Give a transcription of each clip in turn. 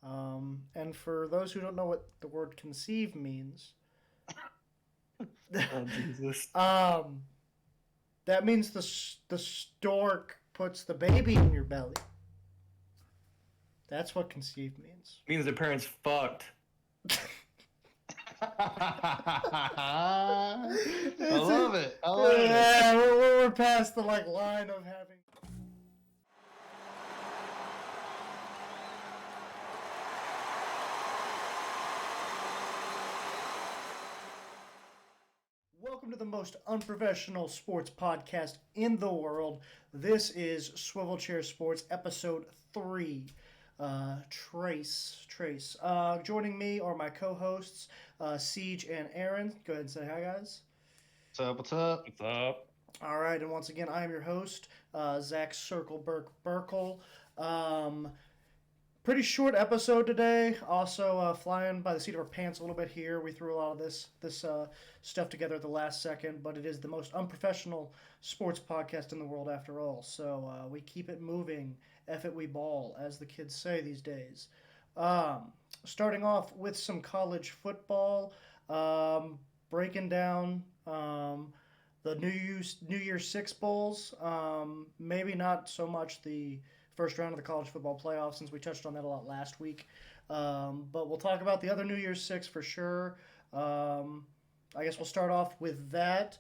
And for those who don't know what the word conceive means, Oh Jesus. um, that means the stork puts the baby in your belly. That's what conceive means. Means the parents fucked. I It's love it. I love it. yeah, we're past the line of having. Welcome to the most unprofessional sports podcast in the world. This is Swivel Chair Sports, episode 3. Trace. Joining me are my co-hosts, Siege and Aaron. Go ahead and say hi, guys. What's up? What's up? What's up? All right, and once again, I am your host, Zach Circleberg Burkle. Pretty short episode today. Also, flying by the seat of our pants a little bit here. We threw a lot of this stuff together at the last second, but it is the most unprofessional sports podcast in the world after all. So we keep it moving. F it, we ball, as the kids say these days. Starting off with some college football, breaking down the New Year's Six Bowls. Maybe not so much the first round of the college football playoffs, since we touched on that a lot last week. But we'll talk about the other New Year's Six for sure. I guess we'll start off with that.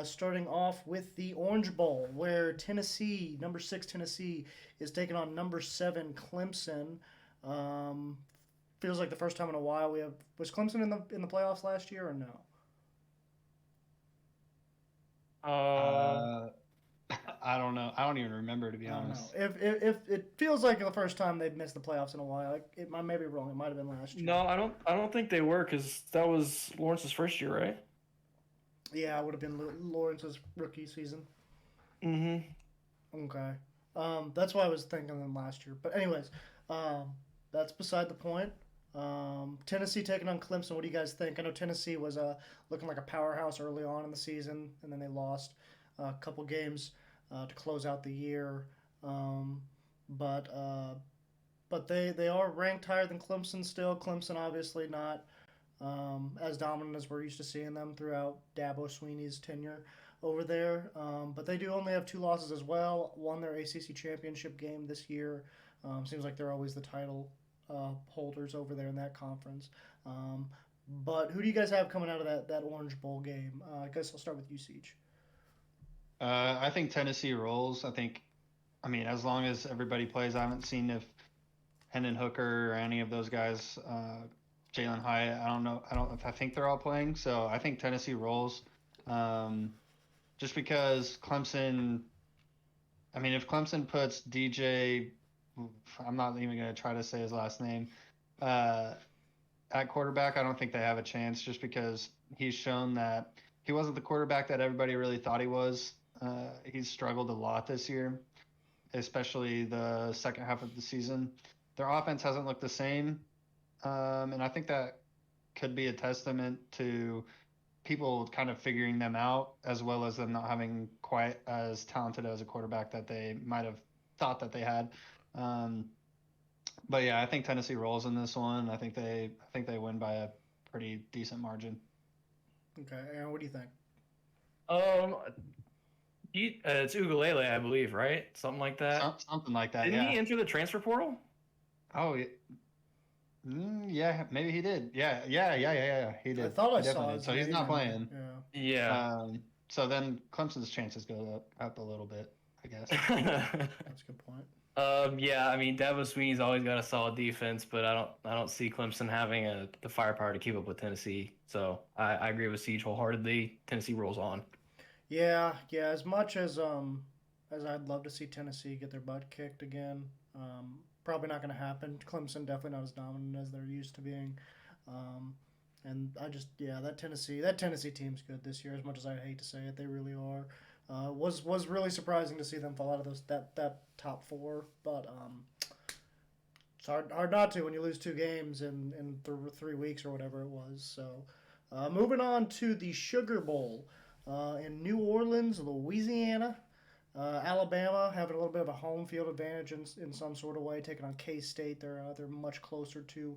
Starting off with the Orange Bowl, where Tennessee, number 6 Tennessee, is taking on number 7 Clemson. Feels like the first time in a while we have. Was Clemson in the playoffs last year or no? Uh, I don't know. I don't even remember, to be I don't know. honest. If it feels like the first time they've missed the playoffs in a while, I may be wrong. It might have been last year. no, I don't think they were because that was Lawrence's first year, right? Yeah, it would have been Lawrence's rookie season. Mm-hmm. Okay. That's why I was thinking them last year. But anyways, that's beside the point. Tennessee taking on Clemson. What do you guys think? I know Tennessee was looking like a powerhouse early on in the season, and then they lost a couple games to close out the year. But they are ranked higher than Clemson still. Clemson obviously not as dominant as we're used to seeing them throughout Dabo Sweeney's tenure over there. But they do only have 2 losses as well. Won their ACC championship game this year. Seems like they're always the title holders over there in that conference. But who do you guys have coming out of that Orange Bowl game? I guess I'll start with you, Siege. I think Tennessee rolls. I mean, as long as everybody plays, I haven't seen if Hendon Hooker or any of those guys, Jalen Hyatt, I don't know. I think they're all playing. So I think Tennessee rolls. Just because Clemson, I mean, if Clemson puts DJ, I'm not even going to try to say his last name, at quarterback, I don't think they have a chance just because he's shown that he wasn't the quarterback that everybody really thought he was. He's struggled a lot this year, especially the second half of the season. Their offense hasn't looked the same, and I think that could be a testament to people kind of figuring them out, as well as them not having quite as talented as a quarterback that they might have thought that they had. But yeah, I think Tennessee rolls in this one. I think they win by a pretty decent margin. Okay, Aaron, what do you think? Um, it's Ugalele, I believe, right? Something like that. Something like that. Didn't Yeah. he enter the transfer portal? Oh, yeah, maybe he did. Yeah. He did. I thought I He saw definitely did. his So he's name not in playing. there. Yeah. So then Clemson's chances go up a little bit, I guess. Yeah, that's a good point. Yeah, I mean, Dabo Sweeney's always got a solid defense, but I don't see Clemson having the firepower to keep up with Tennessee. So I agree with Siege wholeheartedly. Tennessee rolls on. Yeah. As much as I'd love to see Tennessee get their butt kicked again, probably not going to happen. Clemson definitely not as dominant as they're used to being, and that Tennessee team's good this year. As much as I hate to say it, they really are. Was really surprising to see them fall out of that top 4, but it's hard not to when you lose 2 games in 3 weeks or whatever it was. So, moving on to the Sugar Bowl in New Orleans, Louisiana. Alabama having a little bit of a home field advantage in some sort of way, taking on K State. They're much closer to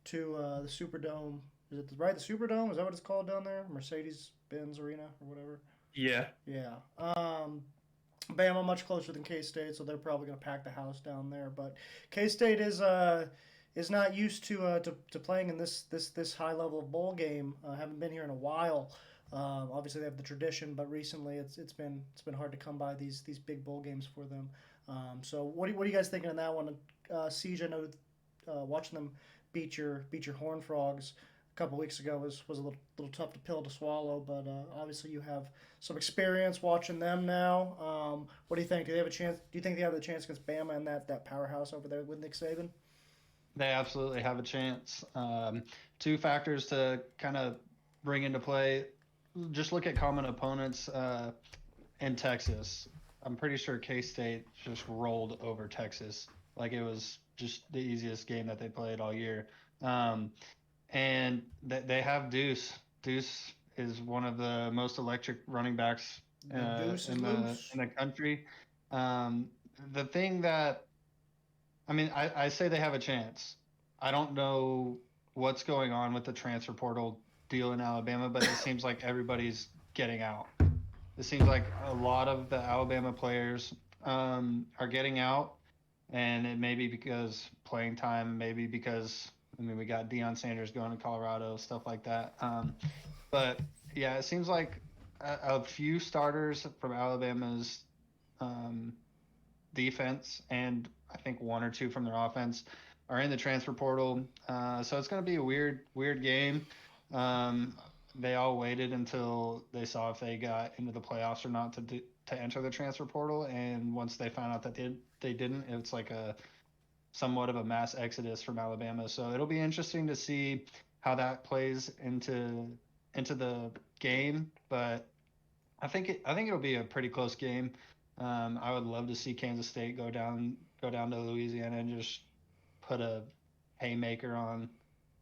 the Superdome. Is it right? The Superdome, is that what it's called down there? Mercedes Benz Arena or whatever. Yeah. Yeah. Bama much closer than K State, so they're probably going to pack the house down there. But K State is not used to playing in this high level of bowl game. Haven't been here in a while. Obviously, they have the tradition, but recently it's been hard to come by these big bowl games for them. So what are you guys thinking on that one? Siege, I know watching them beat your Horn Frogs a couple weeks ago was a little tough to pill to swallow, but obviously you have some experience watching them now. What do you think? Do they have a chance? Do you think they have the chance against Bama and that powerhouse over there with Nick Saban? They absolutely have a chance. Two factors to kind of bring into play. Just look at common opponents in Texas. I'm pretty sure K State just rolled over Texas. Like it was just the easiest game that they played all year. Um, and they have Deuce. Deuce is one of the most electric running backs The deuce is in the loose. country. Um, the thing that I mean, I say they have a chance. I don't know what's going on with the transfer portal deal in Alabama, but it seems like everybody's getting out. It seems like a lot of the Alabama players are getting out, and it may be because playing time, maybe because I mean we got Deion Sanders going to Colorado, stuff like that. But yeah, it seems like a few starters from Alabama's um, defense and I think one or two from their offense are in the transfer portal. So it's going to be a weird game. Um, they all waited until they saw if they got into the playoffs or not to enter the transfer portal, and once they found out that they didn't, it's like a somewhat of a mass exodus from Alabama. So it'll be interesting to see how that plays into the game, but I think it'll be a pretty close game. I would love to see Kansas State go down to Louisiana and just put a haymaker on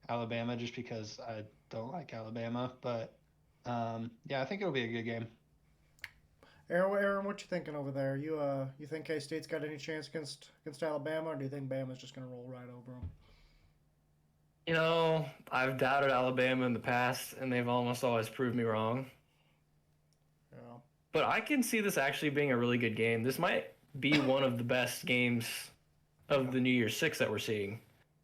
Alabama just because I don't like Alabama. But yeah, I think it'll be a good game. Aaron, what you thinking over there? You think K State's got any chance against Alabama, or do you think Bama's just going to roll right over them? I've doubted Alabama in the past, and they've almost always proved me wrong. Yeah. But I can see this actually being a really good game. This might be one of the best games of the New Year's Six that we're seeing.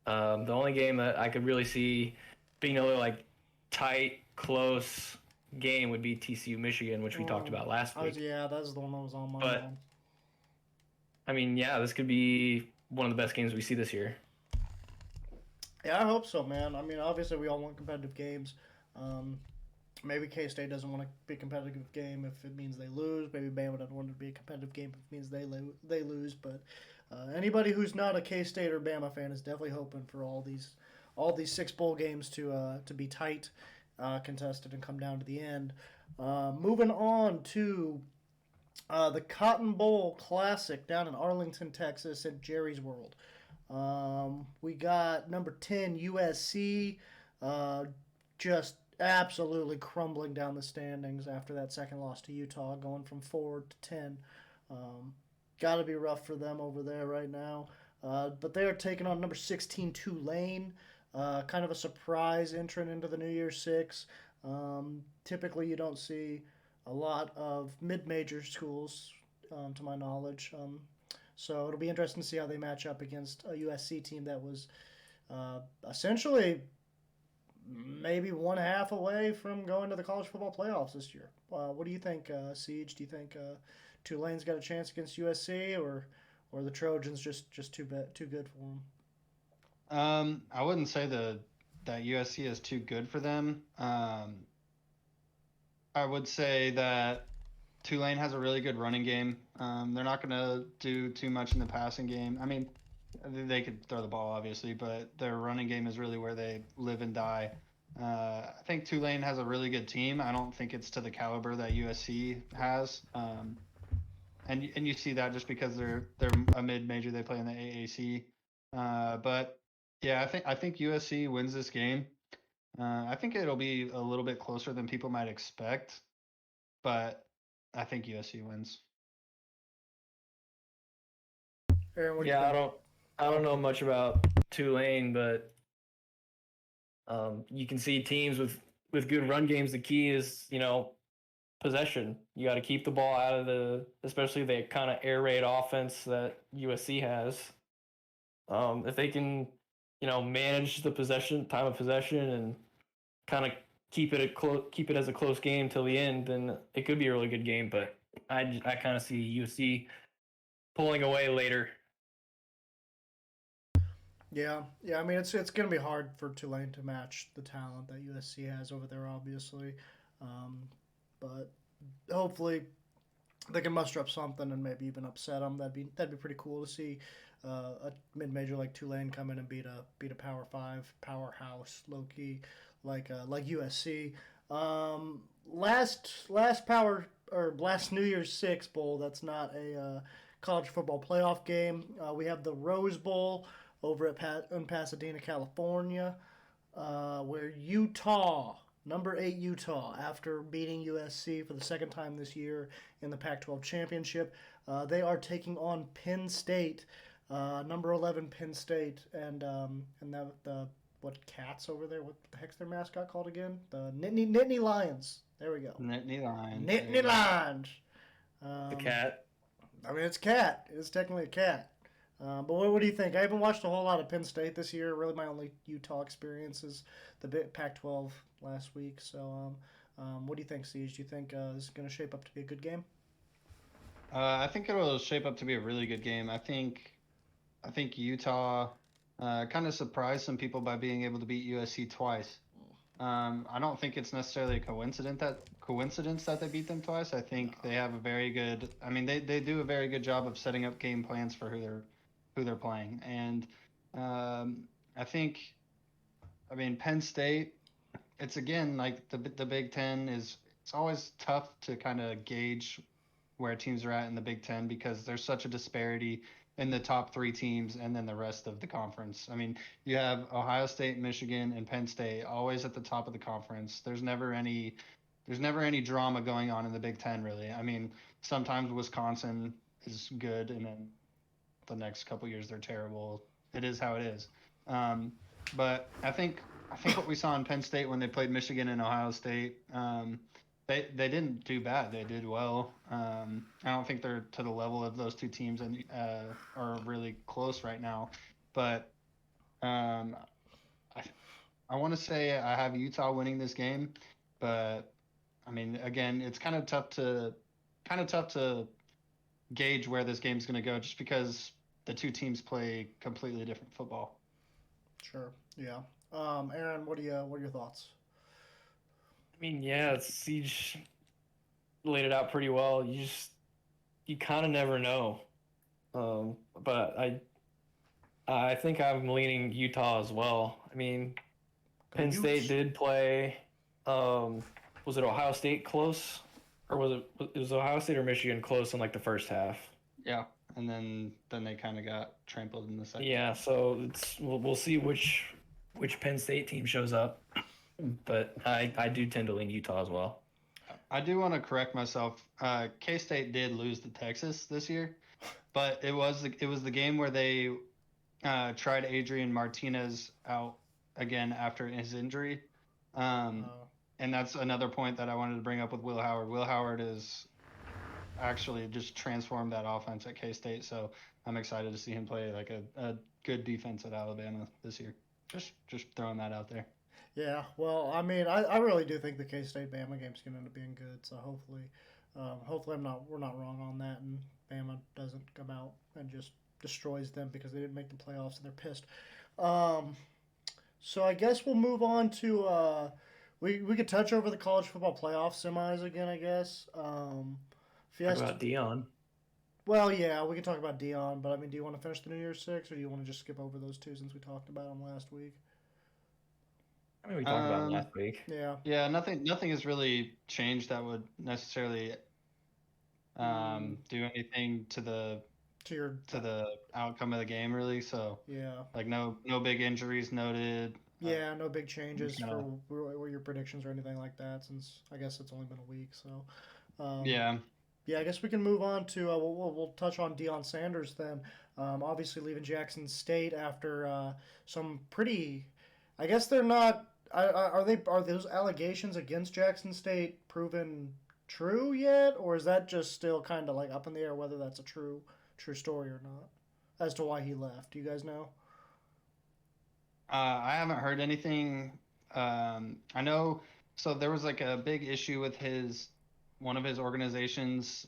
The only game that I could really see being a little like tight, close game would be TCU Michigan, which we talked about last week. Yeah, that's the one that was on my But mind. I mean, yeah, this could be one of the best games we see this year. Yeah, I hope so, man. I mean, obviously we all want competitive games. Um, Maybe K State doesn't want to be a competitive game if it means they lose. Maybe Bama doesn't want it to be a competitive game if it means they lose. But anybody who's not a K State or Bama fan is definitely hoping for all these six bowl games to be tight, contested, and come down to the end. Moving on to the Cotton Bowl Classic down in Arlington, Texas, at Jerry's World. We got number 10 USC, just absolutely crumbling down the standings after that second loss to Utah, going from 4 to 10. Um, Got to be rough for them over there right now. But they are taking on number 16 Tulane, kind of a surprise entrant into the New Year's Six. Typically, you don't see a lot of mid-major schools, to my knowledge. So it'll be interesting to see how they match up against a USC team that was essentially maybe one half away from going to the college football playoffs this year. What do you think, Siege? Do you think Tulane's got a chance against USC, or the Trojans just too good for them? I wouldn't say that USC is too good for them. I would say that Tulane has a really good running game. They're not going to do too much in the passing game. I mean, they could throw the ball, obviously, but their running game is really where they live and die. I think Tulane has a really good team. I don't think it's to the caliber that USC has. And you see that just because they're a mid major, they play in the AAC. But yeah, I think USC wins this game. I think it'll be a little bit closer than people might expect, but I think USC wins. Aaron, what do you Yeah, think? I don't know much about Tulane, but you can see teams with good run games. The key is possession. You got to keep the ball out of especially the kind of air raid offense that USC has. If they can, manage the time of possession, and kind of keep it as a close game till the end, then it could be a really good game. But I kind of see USC pulling away later. Yeah, yeah. I mean, it's going to be hard for Tulane to match the talent that USC has over there, obviously. Um, but hopefully they can muster up something and maybe even upset them. That'd be pretty cool to see a mid major like Tulane come in and beat a Power Five powerhouse low key like USC. Last power or last New Year's Six bowl. That's not a college football playoff game. We have the Rose Bowl over in Pasadena, California, where Utah, number 8 Utah, after beating USC for the second time this year in the Pac-12 championship, they are taking on Penn State, number 11 Penn State, and the what cats over there? What the heck's their mascot called again? The Nittany Lions. There we go. Nittany Lions. Nittany Lions. The cat. I mean, it's cat. It's technically a cat. But what do you think? I haven't watched a whole lot of Penn State this year. Really, my only Utah experience is the Pac-12 last week. So, what do you think, Siege? Do you think this is going to shape up to be a good game? I think it will shape up to be a really good game. I think Utah kind of surprised some people by being able to beat USC twice. I don't think it's necessarily a coincidence that they beat them twice. I think they have a very good. I mean, they do a very good job of setting up game plans for who they're playing, and I think. I mean, Penn State. It's again like the Big Ten is. It's always tough to kind of gauge where teams are at in the Big Ten because there's such a disparity in the top 3 teams and then the rest of the conference. I mean, you have Ohio State, Michigan, and Penn State always at the top of the conference. There's never any drama going on in the Big Ten really. I mean, sometimes Wisconsin is good and then the next couple years they're terrible. It is how it is. But I think what we saw in Penn State when they played Michigan and Ohio State, they didn't do bad. They did well. I don't think they're to the level of those 2 teams and are really close right now. But I want to say I have Utah winning this game, but I mean, again, it's kind of tough to gauge where this game's going to go just because the 2 teams play completely different football. Sure. Yeah. Aaron, what are your thoughts? I mean, yeah, Siege laid it out pretty well. You kind of never know. But I think I'm leaning Utah as well. I mean, Penn State did play. Was it Ohio State close, or it was Ohio State or Michigan close in like the first half? Yeah, and then they kind of got trampled in the second. Yeah, so we'll see which Penn State team shows up, but I do tend to lean Utah as well. I do want to correct myself. K-State did lose to Texas this year, but it was the game where they tried Adrian Martinez out again after his injury. And that's another point that I wanted to bring up with Will Howard. Will Howard is actually just transformed that offense at K-State, so I'm excited to see him play like a good defense at Alabama this year. Just throwing that out there. Yeah, well, I mean, I really do think the K-State Bama game's going to end up being good. So hopefully we're not wrong on that, and Bama doesn't come out and just destroys them because they didn't make the playoffs and they're pissed. So I guess we'll move on to we could touch over the college football playoff semis again. I guess. Talk about Dion. Well, yeah, we can talk about Dion, but I mean, do you want to finish the New Year's Six, or do you want to just skip over those 2 since we talked about them last week? I mean, we talked about it last week. Yeah. Yeah, nothing has really changed that would necessarily do anything to the outcome of the game, really. So yeah, like no big injuries noted. Yeah, no big changes for your predictions or anything like that, since I guess it's only been a week. So yeah. Yeah, I guess we can move on to we'll touch on Deion Sanders then. Obviously leaving Jackson State after some pretty. I guess they're not. Are those allegations against Jackson State proven true yet, or is that just still kind of like up in the air whether that's a true story or not as to why he left? Do you guys know? I haven't heard anything. I know. So there was like a big issue with his one of his organizations,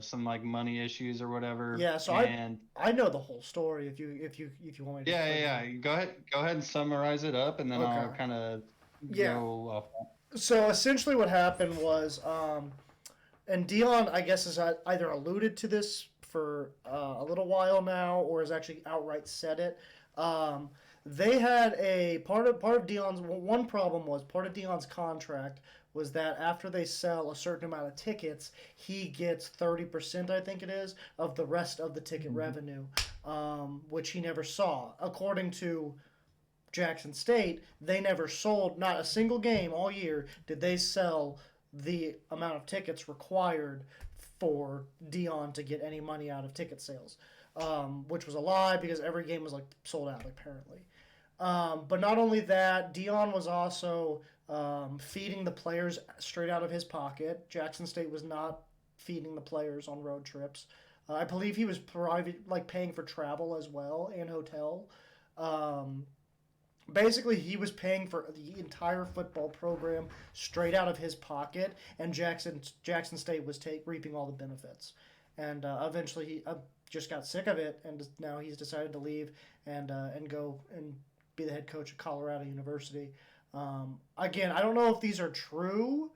some like money issues or whatever, Yeah, so and I know the whole story if you want me to yeah, break it yeah, down. yeah. Go ahead and summarize it up, and then Okay. I'll kind of Yeah. go off. So essentially, what happened was, and Dion, I guess, has either alluded to this for a little while now, or has actually outright said it. Um, they had a part of Dion's one problem was part of Dion's contract was that after they sell a certain amount of tickets, he gets 30%, I think it is, of the rest of the ticket Mhm. revenue, which he never saw, according to Jackson State, they never sold, not a single game all year did they sell the amount of tickets required for Dion to get any money out of ticket sales, which was a lie because every game was like sold out apparently. But not only that, Dion was also feeding the players straight out of his pocket. Jackson State was not feeding the players on road trips. I believe he was private, like paying for travel as well and hotel. Um, Basically, he was paying for the entire football program straight out of his pocket, and Jackson State was reaping all the benefits. And eventually, he just got sick of it, and now he's decided to leave and go and be the head coach at Colorado University. Again, I don't know if these are true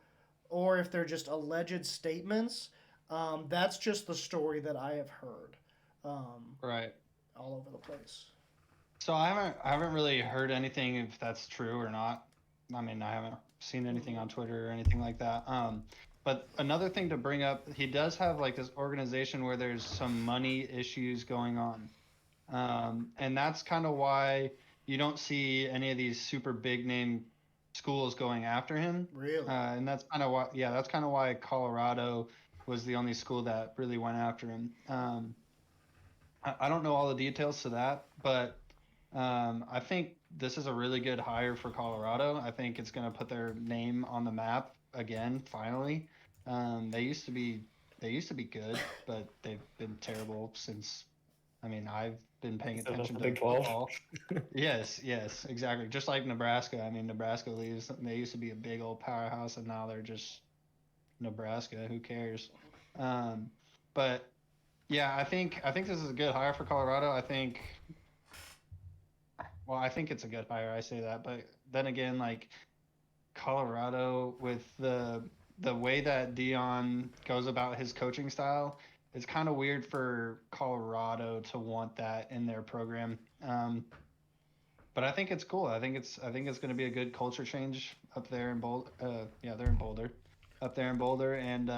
or if they're just alleged statements. That's just the story that I have heard Right. all over the place. So I haven't really heard anything if that's true or not. I mean, I haven't seen anything Mm-hmm. on Twitter or anything like that. But another thing to bring up, he does have like this organization where there's some money issues going on. And that's kind of why you don't see any of these super big name schools going after him. Really? And that's kind of why, yeah, that's kind of why Colorado was the only school that really went after him. I don't know all the details to that, but I think this is a really good hire for Colorado. I think it's going to put their name on the map again, finally. They used to be good, but they've been terrible since. I mean, I've been paying Instead of attention the to Big 12. football. Yes, yes, exactly. Just like Nebraska. I mean, Nebraska leaves. They used to be a big old powerhouse, and now they're just Nebraska. Who cares? Um, but yeah, I think this is a good hire for Colorado. I think it's a good hire. I say that, but then again, like Colorado with the way that Dion goes about his coaching style, it's kind of weird for Colorado to want that in their program. But I think it's cool. I think it's going to be a good culture change up there in Boulder. Yeah, they're in Boulder, up there in Boulder, and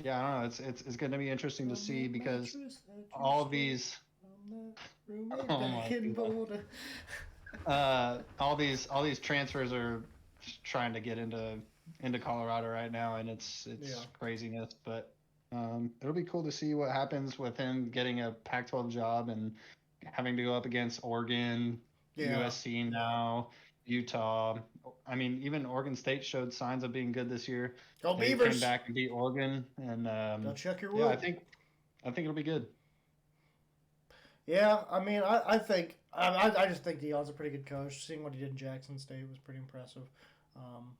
yeah, I don't know. It's going to be interesting to On see that because mattress that you all of sleep these. on that roommate Oh my back in god. Boulder. All these transfers are trying to get into Colorado right now, and Yeah. it's craziness. But it'll be cool to see what happens with him getting a Pac-12 job and having to go up against Oregon, Yeah. USC now, Utah. I mean, even Oregon State showed signs of being good this year. Go They came Beavers. back and beat Oregon, and Go check your yeah, I wood. think I think it'll be good. Yeah, I mean, I just think Dion's a pretty good coach. Seeing what he did in Jackson State was pretty impressive. Um,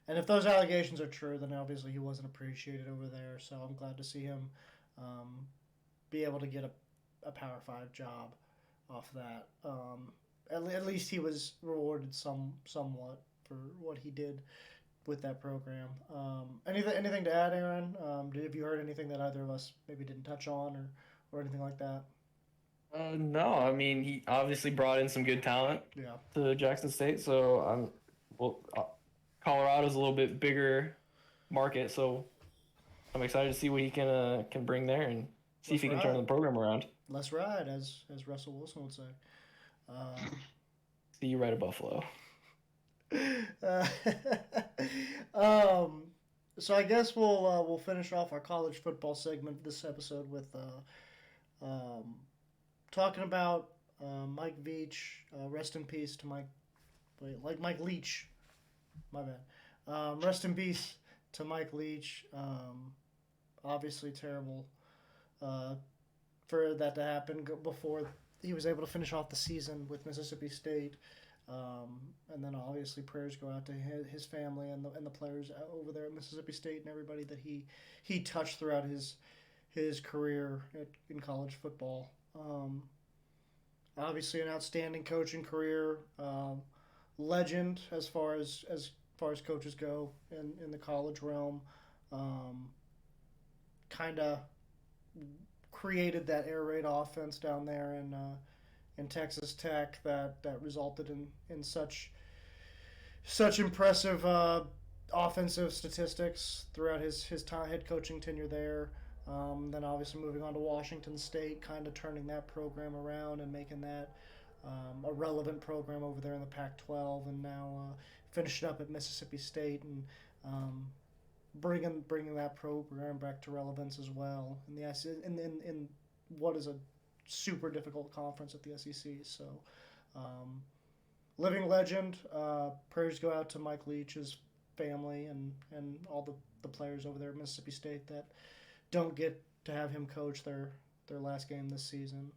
and if those allegations are true, then obviously he wasn't appreciated over there. So I'm glad to see him um, be able to get a Power Five job off that. At least he was rewarded somewhat for what he did with that program. Anything to add, Aaron? Have you heard anything that either of us maybe didn't touch on or anything like that? No, I mean he obviously brought in some good talent Yeah. to Jackson State, so well, Colorado's a little bit bigger market, so I'm excited to see what he can bring there and see if Let's he can turn ride. the program around. Let's ride, as Russell Wilson would say. Um, See you right at Buffalo. uh, um, So I guess we'll finish off our college football segment this episode with um, talking about Mike Veach. Rest in peace to Mike. Wait, like Mike Leach. My bad. Rest in peace to Mike Leach. Obviously terrible uh, for that to happen before he was able to finish off the season with Mississippi State. And then obviously prayers go out to his family and the players over there at Mississippi State and everybody that he touched throughout his career in college football. Obviously, an outstanding coaching career, legend as far as coaches go in the college realm. Um, kind of created that air raid offense down there in Texas Tech that resulted in such impressive offensive statistics throughout his time, head coaching tenure there. Then obviously moving on to Washington State, kind of turning that program around and making that a relevant program over there in the Pac-12, and now finishing up at Mississippi State and bringing that program back to relevance as well in the in what is a super difficult conference at the SEC. So, living legend. Prayers go out to Mike Leach's family and all the players over there at Mississippi State that don't get to have him coach their last game this season.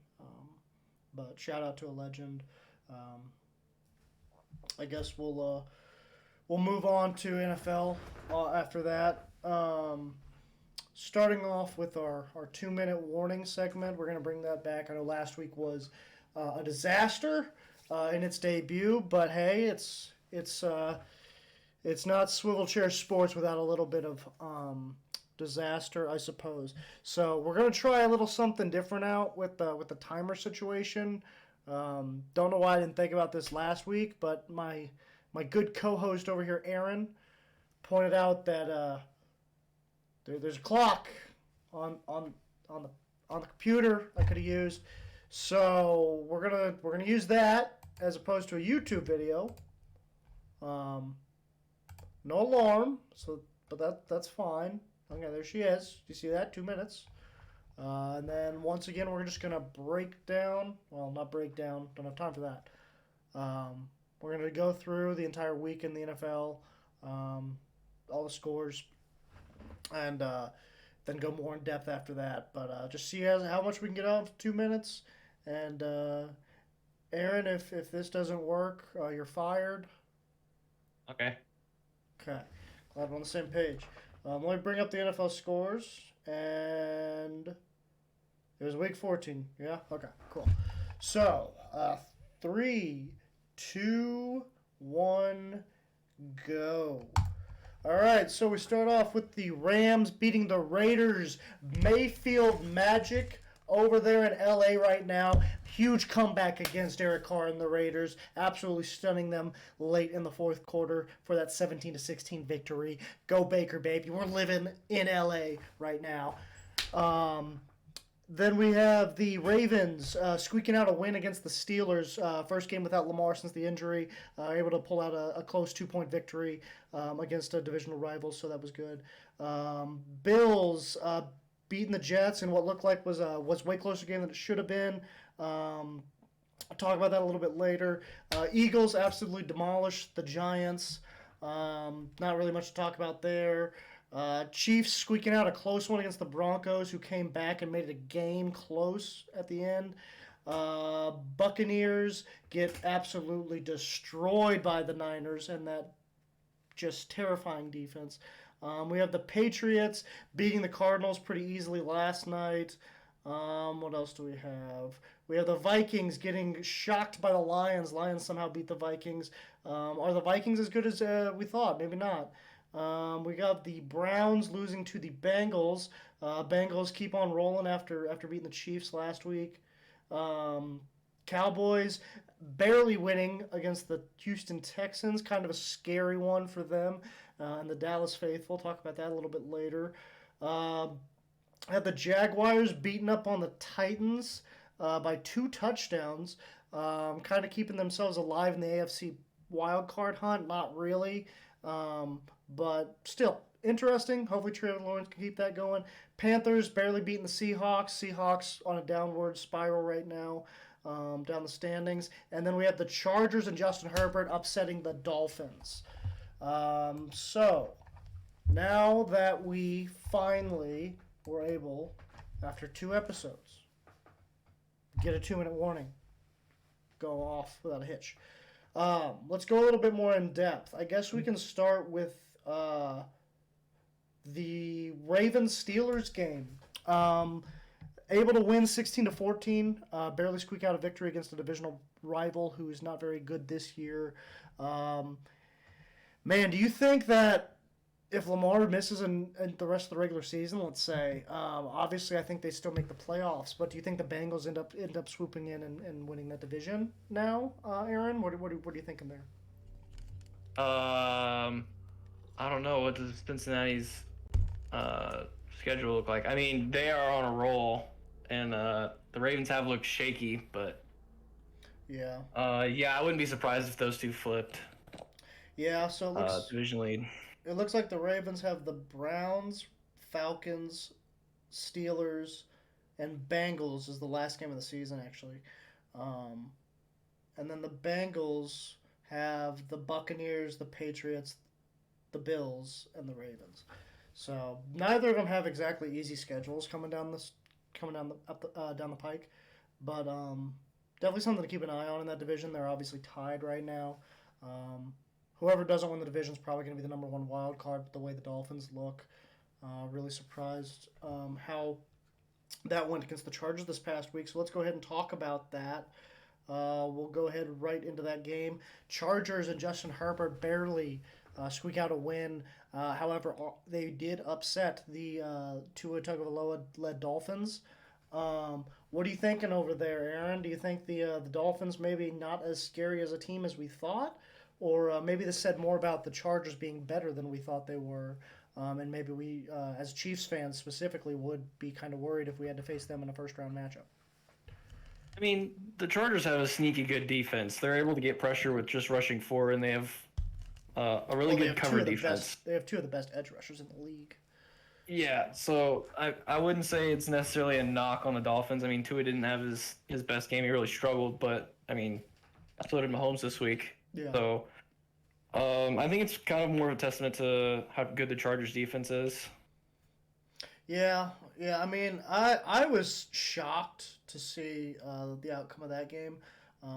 But shout out to a legend. Um, I guess we'll move on to NFL after that. Starting off with our 2-minute warning segment, we're going to bring that back. I know last week was a disaster in its debut, but hey, it's not swivel chair sports without a little bit of disaster, I suppose. So we're going to try a little something different out with the timer situation. Don't know why I didn't think about this last week, but my good co-host over here, Aaron, pointed out that there's a clock on the computer I could have used. So we're gonna use that as opposed to a YouTube video. No alarm, but that's fine. Okay, there she is. You see that? 2 minutes. And then once again, we're just gonna break down. Well, not break down. Don't have time for that. We're going to go through the entire week in the NFL, all the scores, and then go more in depth after that. But just see how much we can get out of 2 minutes. And Aaron, if this doesn't work, you're fired. Okay. Okay. Glad we're on the same page. Let me bring up the NFL scores. And it was week 14. Yeah? Okay, cool. So, 3, 2, 1, go. All right, so we start off with the Rams beating the Raiders. Mayfield Magic over there in LA right now. Huge comeback against Derek Carr and the Raiders. Absolutely stunning them late in the fourth quarter for that 17-16 victory. Go Baker, baby. We're living in LA right now. Then we have the Ravens squeaking out a win against the Steelers. First game without Lamar since the injury. Able to pull out a close 2-point victory against a divisional rival, so that was good. Bills beating the Jets in what looked like was way closer game than it should have been. I'll talk about that a little bit later. Eagles absolutely demolished the Giants. Not really much to talk about there. Chiefs squeaking out a close one against the Broncos, who came back and made it a game close at the end. Buccaneers get absolutely destroyed by the Niners and that just terrifying defense. We have the Patriots beating the Cardinals pretty easily last night. What else do we have? We have the Vikings getting shocked by the Lions. Lions somehow beat the Vikings. Are the Vikings as good as we thought? Maybe not. We got the Browns losing to the Bengals. Bengals keep on rolling after beating the Chiefs last week. Cowboys barely winning against the Houston Texans. Kind of a scary one for them. And the Dallas Faithful. Talk about that a little bit later. Had the Jaguars beating up on the Titans by 2 touchdowns. Kind of keeping themselves alive in the AFC wildcard hunt. Not really. But still, interesting. Hopefully Trevor Lawrence can keep that going. Panthers barely beating the Seahawks. Seahawks on a downward spiral right now, down the standings. And then we have the Chargers and Justin Herbert upsetting the Dolphins. So now that we finally were able, after 2 episodes, get a 2-minute warning, go off without a hitch. Let's go a little bit more in depth. I guess we can start with the Ravens-Steelers game. Able to win 16-14, barely squeak out a victory against a divisional rival who is not very good this year. Man, do you think that if Lamar misses in the rest of the regular season, let's say, obviously I think they still make the playoffs, but do you think the Bengals end up swooping in and winning that division now, Aaron? What are you thinking there? I don't know. What does Cincinnati's schedule look like? I mean, they are on a roll, and the Ravens have looked shaky, but yeah, I wouldn't be surprised if those two flipped. Yeah, so division lead. It looks like the Ravens have the Browns, Falcons, Steelers, and Bengals is the last game of the season, actually. And then the Bengals have the Buccaneers, the Patriots, the Bills, and the Ravens. So neither of them have exactly easy schedules coming down the pike, but definitely something to keep an eye on in that division. They're obviously tied right now. Whoever doesn't win the division is probably going to be the number 1 wild card. But the way the Dolphins look, really surprised how that went against the Chargers this past week. So let's go ahead and talk about that. We'll go ahead right into that game. Chargers and Justin Herbert barely squeak out a win. However, they did upset the Tua Tagovailoa-led Dolphins. What are you thinking over there, Aaron? Do you think the Dolphins maybe not as scary as a team as we thought? Or maybe this said more about the Chargers being better than we thought they were. And maybe we, as Chiefs fans specifically, would be kind of worried if we had to face them in a first-round matchup. I mean, the Chargers have a sneaky good defense. They're able to get pressure with just rushing forward, and they have a really good cover defense. They have 2 of the best edge rushers in the league. Yeah, so I wouldn't say it's necessarily a knock on the Dolphins. I mean, Tua didn't have his best game. He really struggled, but, I mean, so did Mahomes this week. Yeah. So, I think it's kind of more of a testament to how good the Chargers defense is. Yeah. I mean, I was shocked to see the outcome of that game.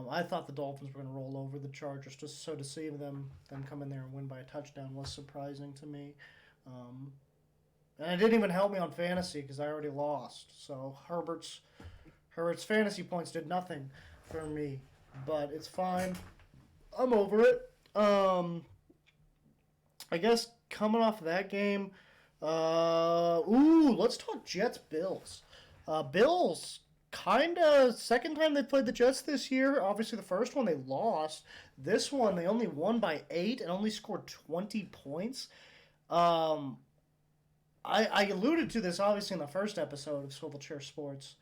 I thought the Dolphins were going to roll over the Chargers, so to see them come in there and win by a touchdown was surprising to me. And it didn't even help me on fantasy because I already lost. So Herbert's fantasy points did nothing for me, but it's fine. I'm over it. I guess coming off of that game, let's talk Jets-Bills. Bills, kind of second time they played the Jets this year. Obviously, the first one they lost. This one they only won by 8 and only scored 20 points. I alluded to this obviously in the first episode of Swivel Chair Sports.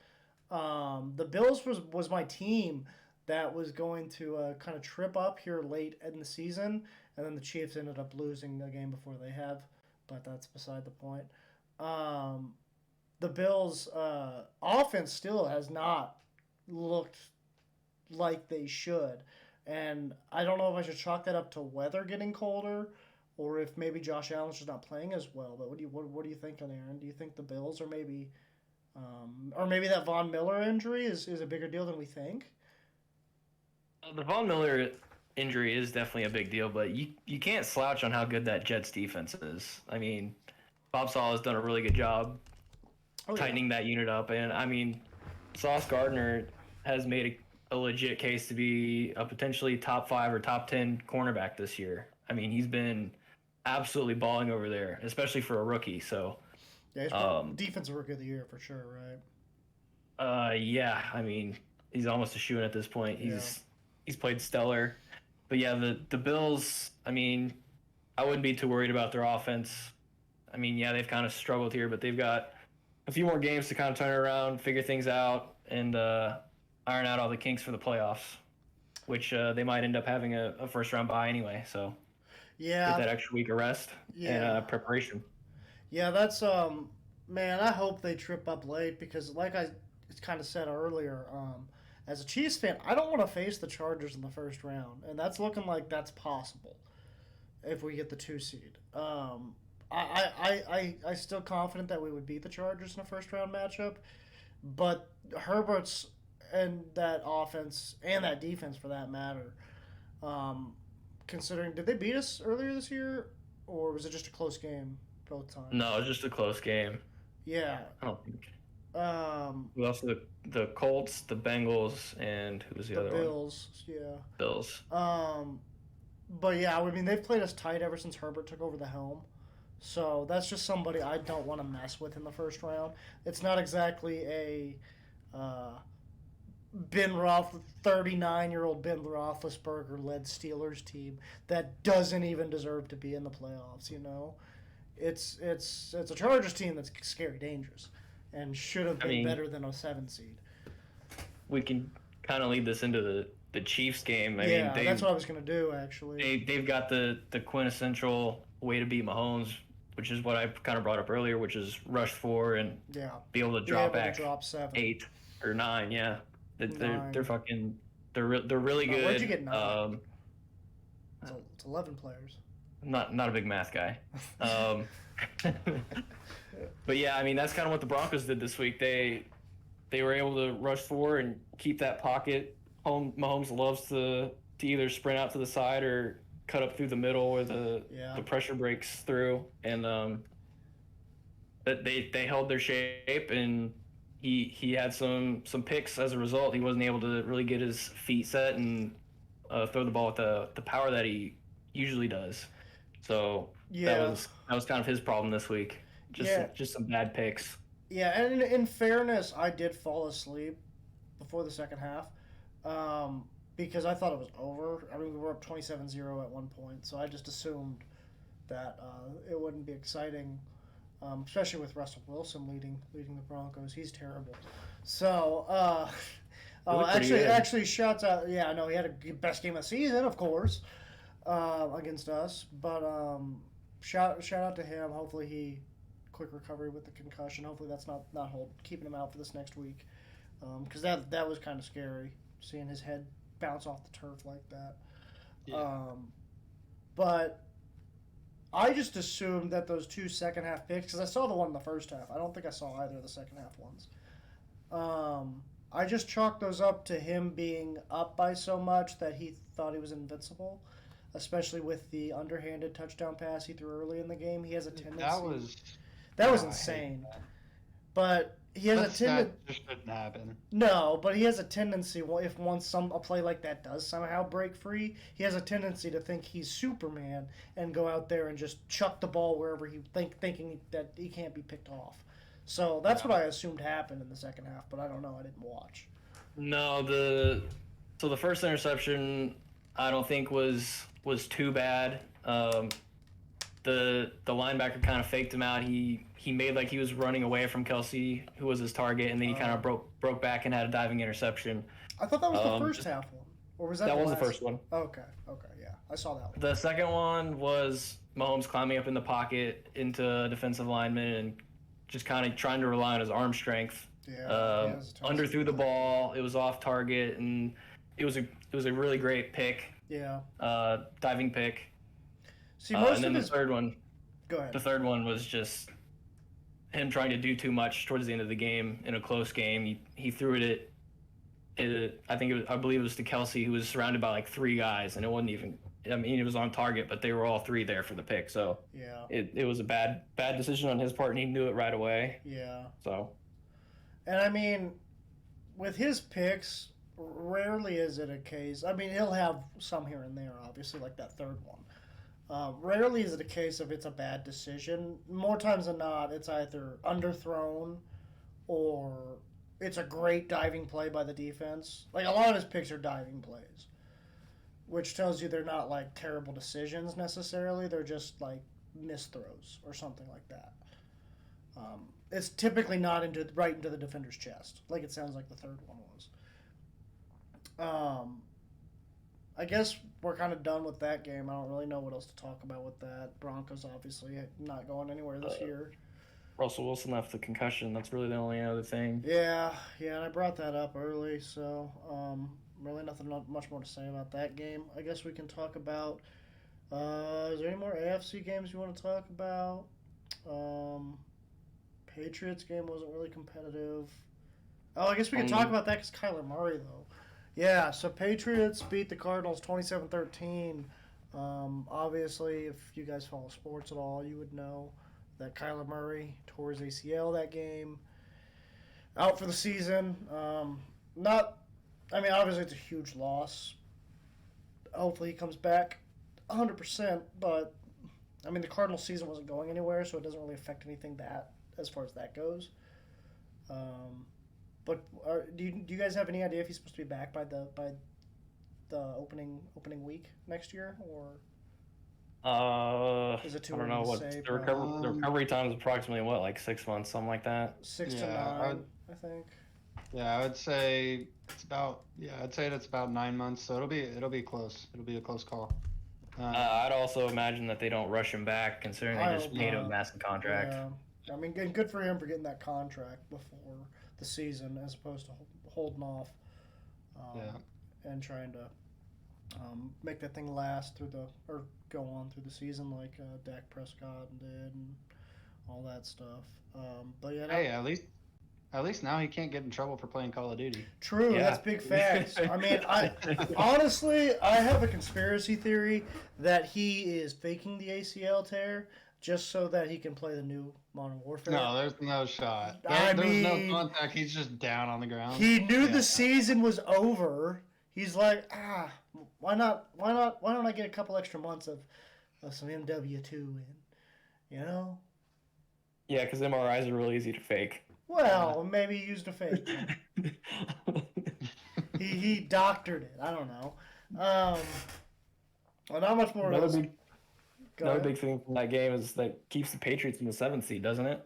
The Bills was my team that was going to kind of trip up here late in the season, and then the Chiefs ended up losing the game before they have, but that's beside the point. The Bills' offense still has not looked like they should, and I don't know if I should chalk that up to weather getting colder, or if maybe Josh Allen's just not playing as well. But what do you think on Aaron? Do you think the Bills are maybe, or maybe that Von Miller injury is a bigger deal than we think? The Von Miller injury is definitely a big deal, but you can't slouch on how good that Jets defense is. I mean, Bob Saul has done a really good job tightening that unit up, and I mean, Sauce Gardner has made a legit case to be a potentially top 5 or top 10 cornerback this year. I mean, he's been absolutely balling over there, especially for a rookie. So, yeah, he's probably defensive rookie of the year for sure, right? Yeah. I mean, he's almost a shoo-in at this point. He's played stellar, but yeah, the Bills. I mean, I wouldn't be too worried about their offense. I mean, yeah, they've kind of struggled here, but they've got a few more games to kind of turn it around, figure things out, and iron out all the kinks for the playoffs, which they might end up having a first-round bye anyway. So. Yeah. Get that extra week of rest and preparation. Yeah, that's man, I hope they trip up late because like I kind of said earlier, as a Chiefs fan, I don't want to face the Chargers in the first round, and that's looking like that's possible if we get the 2 seed. I still confident that we would beat the Chargers in a first round matchup, but Herbert's and that offense and that defense for that matter, um, considering did they beat us earlier this year or was it just a close game both times? No, it's just a close game. Yeah. I don't think. Um, We also the Colts, the Bengals, and who was the the other one? Bills. Yeah. Bills. But yeah, I mean they've played us tight ever since Herbert took over the helm. So that's just somebody I don't want to mess with in the first round. It's not exactly a uh, 39-year-old Ben Roethlisberger led Steelers team that doesn't even deserve to be in the playoffs. You know, it's a Chargers team that's scary dangerous and should have been better than a 7 seed. We can kind of lead this into the Chiefs game. I Yeah, mean, that's what I was gonna do actually. they've got the quintessential way to beat Mahomes, which is what I kind of brought up earlier, which is rush 4 and Yeah, be able to be drop able to back drop 7. 8 or 9. Yeah, Nine. they're fucking they're really good. Where'd you get 9? It's 11 players. I'm not a big math guy. But yeah, I mean that's kind of what the Broncos did this week. They were able to rush 4 and keep that pocket. Mahomes loves to either sprint out to the side or cut up through the middle where the pressure breaks through, and that they held their shape, and he had some picks as a result. He wasn't able to really get his feet set and throw the ball with the power that he usually does. So that was kind of his problem this week. Just some bad picks. Yeah, and in fairness, I did fall asleep before the second half because I thought it was over. I mean, we were up 27-0 at one point, so I just assumed that it wouldn't be exciting, especially with Russell Wilson leading the Broncos. He's terrible. So, actually, shouts out. Yeah, I know he had a best game of the season, of course, against us. But shout out to him. Hopefully he quick recovery with the concussion. Hopefully that's not keeping him out for this next week, because that was kind of scary seeing his head bounce off the turf like that. Yeah. But I just assumed that those 2 second half picks, because I saw the one in the first half. I don't think I saw either of the second half ones. I just chalked those up to him being up by so much that he thought he was invincible, especially with the underhanded touchdown pass he threw early in the game. He has a tendency. That was insane. But he has a tendency. That just shouldn't happen. No, but he has a tendency. If once a play like that does somehow break free, he has a tendency to think he's Superman and go out there and just chuck the ball wherever he thinking that he can't be picked off. So that's what I assumed happened in the second half, but I don't know. I didn't watch. No, the first interception I don't think was too bad. The linebacker kind of faked him out. He made like he was running away from Kelsey, who was his target, and then he kind of broke back and had a diving interception. I thought that was the first half one, or was that? That was the first one. Okay, yeah, I saw that one. The second one was Mahomes climbing up in the pocket into a defensive lineman and just kind of trying to rely on his arm strength. Yeah, underthrew the ball. It was off target, and it was a really great pick. Yeah. Diving pick. See, and then the third one. Go ahead. The third one was just him trying to do too much towards the end of the game in a close game. He threw it I believe it was to Kelsey, who was surrounded by like 3 guys, and it wasn't even. I mean, it was on target, but they were all 3 there for the pick. So yeah, it was a bad decision on his part, and he knew it right away. Yeah. So. And I mean, with his picks, rarely is it a case. I mean, he'll have some here and there, obviously, like that third one. Rarely is it a case of it's a bad decision. More times than not, it's either underthrown or it's a great diving play by the defense. Like, a lot of his picks are diving plays, which tells you they're not, like, terrible decisions necessarily. They're just, like, missed throws or something like that. It's typically not right into the defender's chest, like it sounds like the third one was. I guess we're kind of done with that game. I don't really know what else to talk about with that. Broncos obviously not going anywhere this year. Russell Wilson left the concussion. That's really the only other thing. Yeah, and I brought that up early, so really not much more to say about that game. I guess we can talk about. Is there any more AFC games you want to talk about? Patriots game wasn't really competitive. Oh, I guess we can talk about that because Kyler Murray, though. Yeah, so Patriots beat the Cardinals 27-13. Obviously, if you guys follow sports at all, you would know that Kyler Murray tore his ACL that game. Out for the season. Obviously it's a huge loss. Hopefully he comes back 100%, but, the Cardinals season wasn't going anywhere, so it doesn't really affect anything as far as that goes. But do you guys have any idea if he's supposed to be back by the opening week next year, or is it too I don't early know to what say? the recovery time is approximately 6 months, something like that. 6 to 9, I think. Yeah, I'd say it's about 9 months, so it'll be close. It'll be a close call. I'd also imagine that they don't rush him back, considering they just paid him a massive contract. Yeah. Good for him for getting that contract before the season, as opposed to holding off and trying to make that thing last go on through the season like Dak Prescott did and all that stuff. But yeah. Hey, at least now he can't get in trouble for playing Call of Duty. True, yeah. That's big facts. Honestly, I have a conspiracy theory that he is faking the ACL tear just so that he can play the new Modern Warfare. No, there's no shot. There's no contact. He's just down on the ground. He knew the season was over. He's like, why don't I get a couple extra months of some MW2 in, you know? Yeah, because MRIs are really easy to fake. Well, maybe he used a fake. he doctored it. I don't know. Well, not much more. Another big thing from that game is that keeps the Patriots in the 7th seed, doesn't it?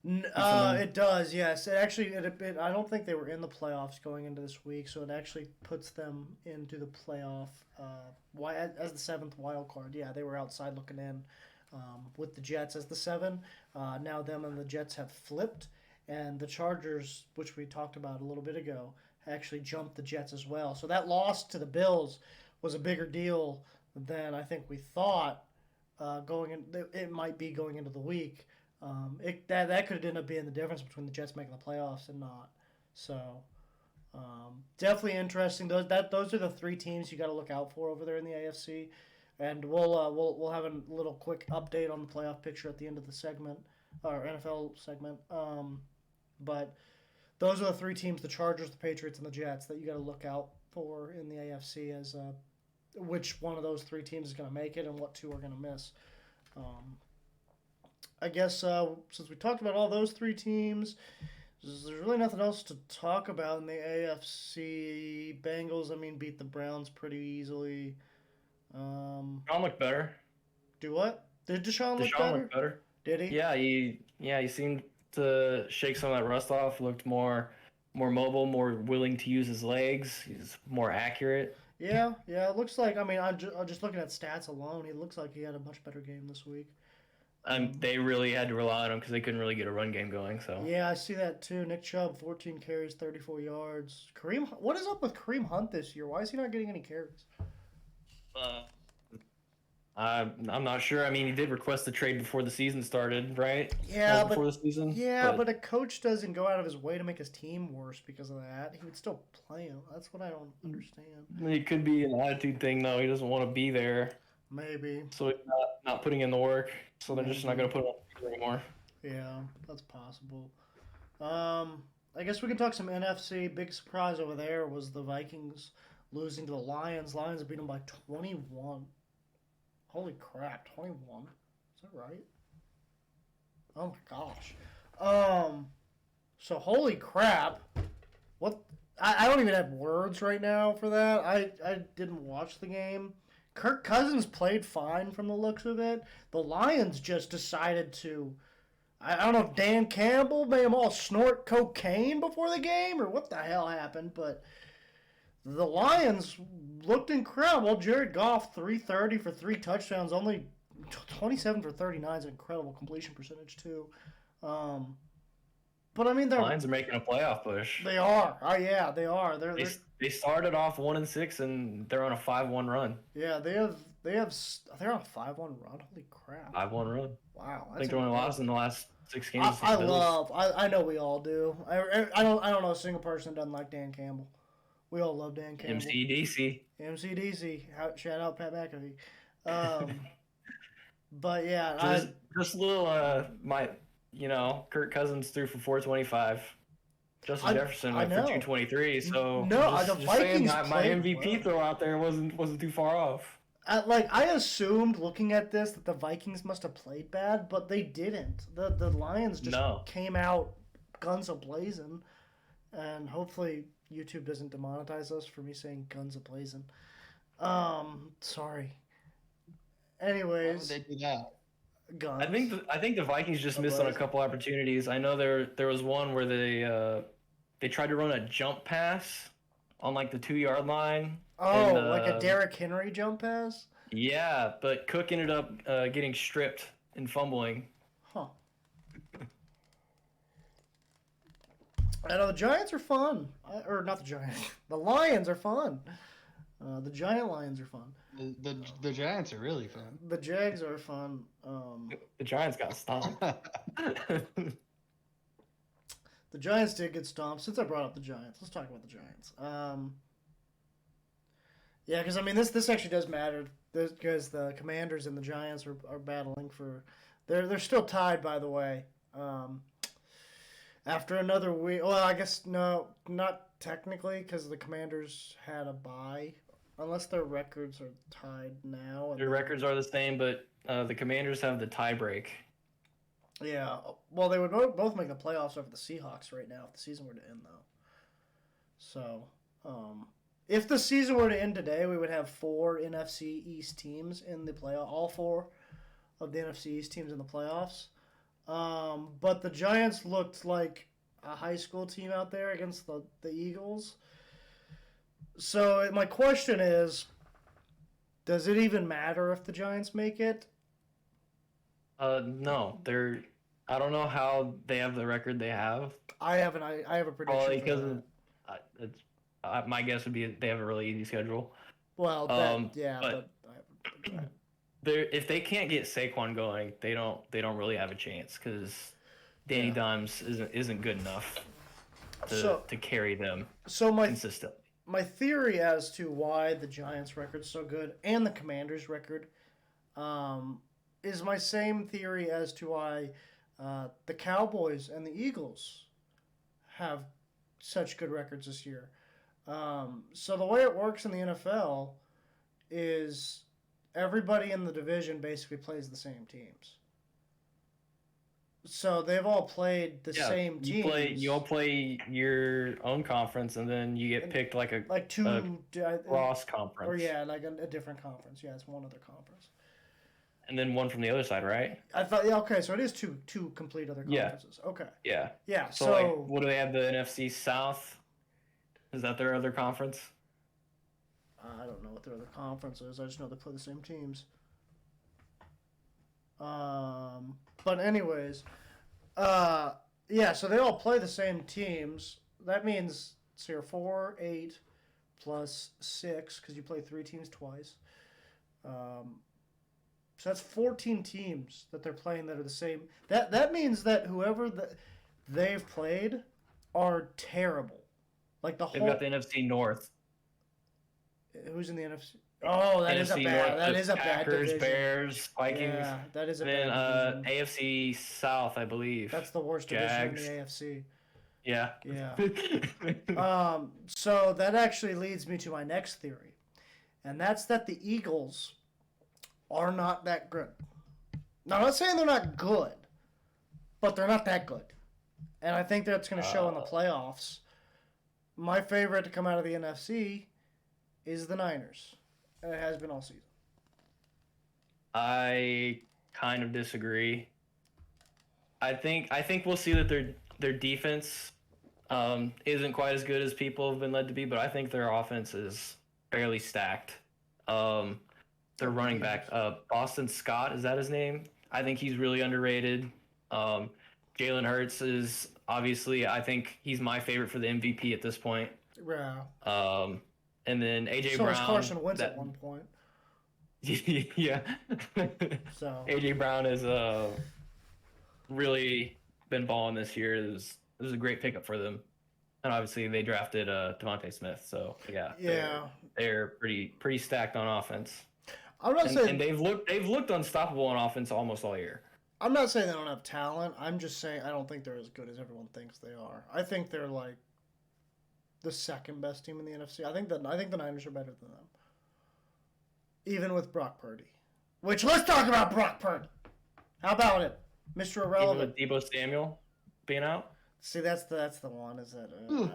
It does, yes. I don't think they were in the playoffs going into this week, so it actually puts them into the playoff as the 7th wild card. Yeah, they were outside looking in with the Jets as the 7. Now them and the Jets have flipped, and the Chargers, which we talked about a little bit ago, actually jumped the Jets as well. So that loss to the Bills was a bigger deal than I think we thought it might be going into the week. That could end up being the difference between the Jets making the playoffs and not. So definitely interesting. Those are the 3 teams you got to look out for over there in the AFC. And we'll have a little quick update on the playoff picture at the end of the segment, our NFL segment. But those are the 3 teams: the Chargers, the Patriots, and the Jets that you got to look out for in the AFC as which one of those 3 teams is going to make it and what 2 are going to miss. I guess since we talked about all those 3 teams, there's really nothing else to talk about in the AFC. Bengals, beat the Browns pretty easily. Deshaun looked better. Do what? Did Deshaun look better? Did he? Yeah, he seemed to shake some of that rust off. Looked more mobile, more willing to use his legs. He's more accurate. Yeah. It looks like. I'm just looking at stats alone. He looks like he had a much better game this week. They really had to rely on him because they couldn't really get a run game going. So yeah, I see that too. Nick Chubb, 14 carries, 34 yards. What is up with Kareem Hunt this year? Why is he not getting any carries? I'm not sure. He did request the trade before the season started, right? Yeah, before the season. Yeah, but a coach doesn't go out of his way to make his team worse because of that. He would still play him. That's what I don't understand. It could be an attitude thing, though. He doesn't want to be there. Maybe. So he's not putting in the work. So they're just not going to put him on anymore. Yeah, that's possible. I guess we can talk some NFC. Big surprise over there was the Vikings losing to the Lions. Lions beat them by 21. Holy crap, 21. Is that right? Oh my gosh. So holy crap. What? I don't even have words right now for that. I didn't watch the game. Kirk Cousins played fine from the looks of it. The Lions just decided to, I don't know if Dan Campbell made them all snort cocaine before the game or what the hell happened, but the Lions looked incredible. Jared Goff, 330 for 3 touchdowns, only 27 for 39 is an incredible completion percentage, too. But I mean, Lions are making a playoff push. they are. Oh, yeah, they are. They started off 1-6 and they're on a 5-1 run. Yeah, they're on a 5-1 run. Holy crap! 5-1 run. Wow, I think they're only lost in the last 6 games. I know we all do. I don't know a single person that doesn't like Dan Campbell. We all love Dan Campbell. MCDC. MCDC. Shout out Pat McAfee. But yeah, just a little Kirk Cousins threw for 425. Justin Jefferson went for 223. So the Vikings my MVP throw out there wasn't too far off. I assumed looking at this that the Vikings must have played bad, but they didn't. The Lions just came out guns a-blazing, and hopefully YouTube doesn't demonetize us for me saying guns a-blazing. Sorry. Anyways, why would they do that? Guns. I think the Vikings just missed on a couple opportunities. I know there was one where they tried to run a jump pass on like the 2-yard line. Oh, like a Derrick Henry jump pass? Yeah, but Cook ended up getting stripped and fumbling. Huh. I know the Giants are fun. Or not the Giants. The Lions are fun. The Giant Lions are fun. The Giants are really fun. The Jags are fun. The Giants got stomped. The Giants did get stomped. Since I brought up the Giants, let's talk about the Giants. Yeah, because I mean this actually does matter because the Commanders and the Giants are battling for. They're still tied, by the way. After another week, well, I guess no, not technically because the Commanders had a bye, unless their records are tied now. Their records are the same, but the Commanders have the tie break. Yeah, well, they would both make the playoffs over the Seahawks right now if the season were to end, though. So, if the season were to end today, we would have 4 NFC East teams in the playoff. All 4 of the NFC East teams in the playoffs. But the Giants looked like a high school team out there against the Eagles. So my question is, does it even matter if the Giants make it? No, I don't know how they have the record they have. I have a prediction. Probably because my guess would be they have a really easy schedule. Well, but if they can't get Saquon going, they don't really have a chance because Danny Dimes isn't good enough to carry them consistently. My theory as to why the Giants' record's so good and the Commanders' record is my same theory as to why the Cowboys and the Eagles have such good records this year. So the way it works in the NFL is everybody in the division basically plays the same teams. So they've all played the same teams. You all play your own conference, and then you get picked like cross conference. Or like a different conference. Yeah, it's one other conference. And then one from the other side, right? I thought, okay, so it is two complete other conferences. Yeah. Okay. Yeah. Yeah. So like, what do they have? The NFC South? Is that their other conference? I don't know what their other conference is. I just know they play the same teams. But anyways, so they all play the same teams. That means so you're 4, 8, plus 6 because you play 3 teams twice. So that's 14 teams that they're playing that are the same. That means that whoever they've played are terrible. Like They've got the NFC North. Who's in the NFC? Oh, that is a bad Packers, division. Bears, Vikings. Yeah, that is a then, bad division. AFC South, I believe. That's the worst division in the AFC. Yeah. Yeah. So that actually leads me to my next theory, and that's that the Eagles are not that good. Now, I'm not saying they're not good, but they're not that good. And I think that's going to show in the playoffs. My favorite to come out of the NFC is the Niners. And it has been all season. I kind of disagree. I think we'll see that their defense isn't quite as good as people have been led to be, but I think their offense is fairly stacked. Their running back, Boston Scott, is that his name? I think he's really underrated. Um, Jalen Hurts is obviously, I think he's my favorite for the MVP at this point. Yeah. And then AJ So was Brown. Carson Wentz at one point. Yeah. So AJ Brown has really been balling this year. It was a great pickup for them, and obviously they drafted Devontae Smith. So yeah, they're pretty stacked on offense. I'm not saying and they've looked unstoppable on offense almost all year. I'm not saying they don't have talent. I'm just saying I don't think they're as good as everyone thinks they are. I think they're like the second best team in the NFC. I think the Niners are better than them, even with Brock Purdy. Which let's talk about Brock Purdy. How about it, Mr. Irrelevant? Even with Deebo Samuel being out. See, that's the one. Is that hurt?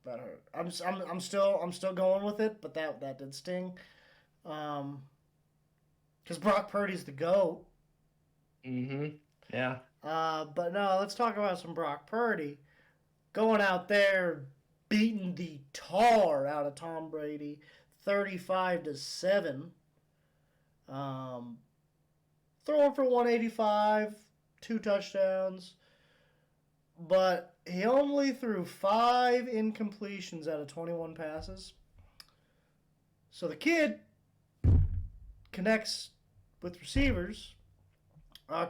That hurt. I'm still going with it, but that did sting. Because Brock Purdy's the GOAT. Mm-hmm. Yeah. But no, let's talk about some Brock Purdy going out there beating the tar out of Tom Brady, 35-7. Throwing for 185, 2 touchdowns, but he only threw 5 incompletions out of 21 passes. So the kid connects with receivers.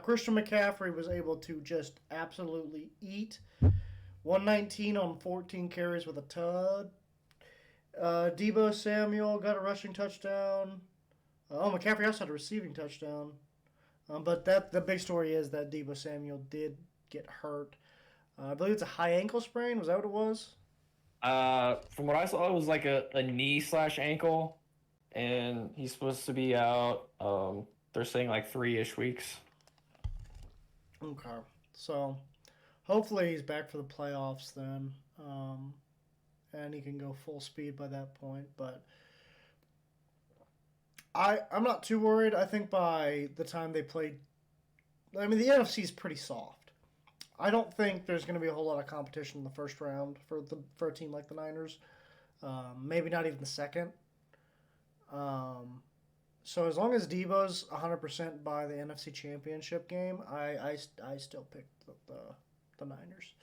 Christian McCaffrey was able to just absolutely eat. 119 on 14 carries with a tud. Deebo Samuel got a rushing touchdown. McCaffrey also had a receiving touchdown. But the big story is that Deebo Samuel did get hurt. I believe it's a high ankle sprain. Was that what it was? From what I saw, it was like a knee/ankle, and he's supposed to be out. They're saying like 3-ish weeks. Okay, so hopefully he's back for the playoffs then, and he can go full speed by that point. But I'm not too worried. I think by the time they played, I mean the NFC is pretty soft. I don't think there's going to be a whole lot of competition in the first round for a team like the Niners. Maybe not even the second. So as long as Deebo's 100% by the NFC Championship game, I still pick the Niners.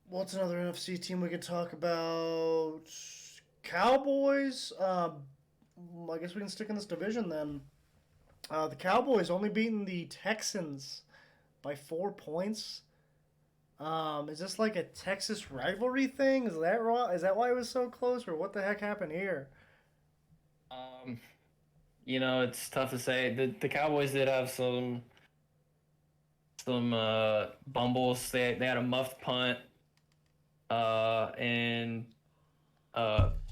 What's another NFC team we could talk about? Cowboys. I guess we can stick in this division then. The Cowboys only beating the Texans by 4 points. Is this like a Texas rivalry thing? Is that wrong? Is that why it was so close, or what the heck happened here? It's tough to say. The Cowboys did have some bumbles. They had a muffed punt, and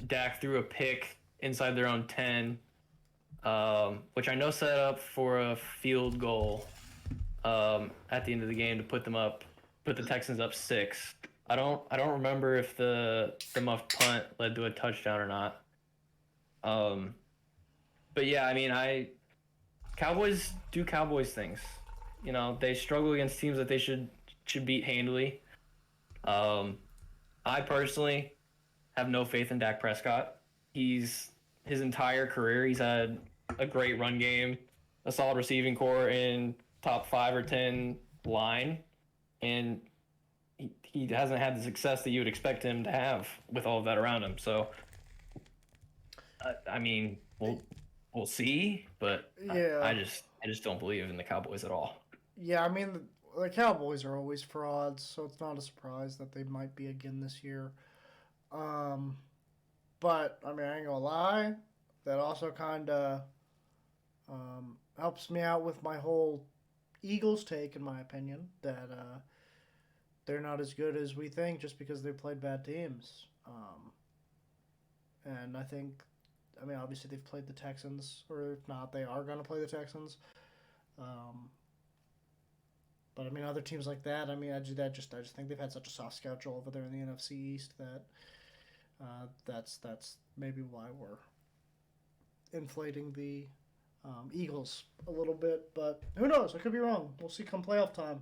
Dak threw a pick inside their own 10. Which I know set up for a field goal at the end of the game to put the Texans up 6. I don't remember if the muffed punt led to a touchdown or not. But yeah, I mean, Cowboys do Cowboys things. They struggle against teams that they should beat handily. I personally have no faith in Dak Prescott. His entire career, he's had a great run game, a solid receiving core, in top 5 or 10 line, and he hasn't had the success that you would expect him to have with all of that around him. So, I mean, we'll see, but Yeah. I just don't believe in the Cowboys at all. Yeah, I mean, the Cowboys are always frauds, so it's not a surprise that they might be again this year. But, I mean, I ain't gonna lie, that also kind of helps me out with my whole Eagles take, in my opinion, that they're not as good as we think just because they played bad teams. And I think, I mean, obviously they've played the Texans, or if not, they are going to play the Texans. But I mean, other teams like that. I mean, I just think they've had such a soft schedule over there in the NFC East that that's maybe why we're inflating the Eagles a little bit, but who knows? I could be wrong. We'll see come playoff time.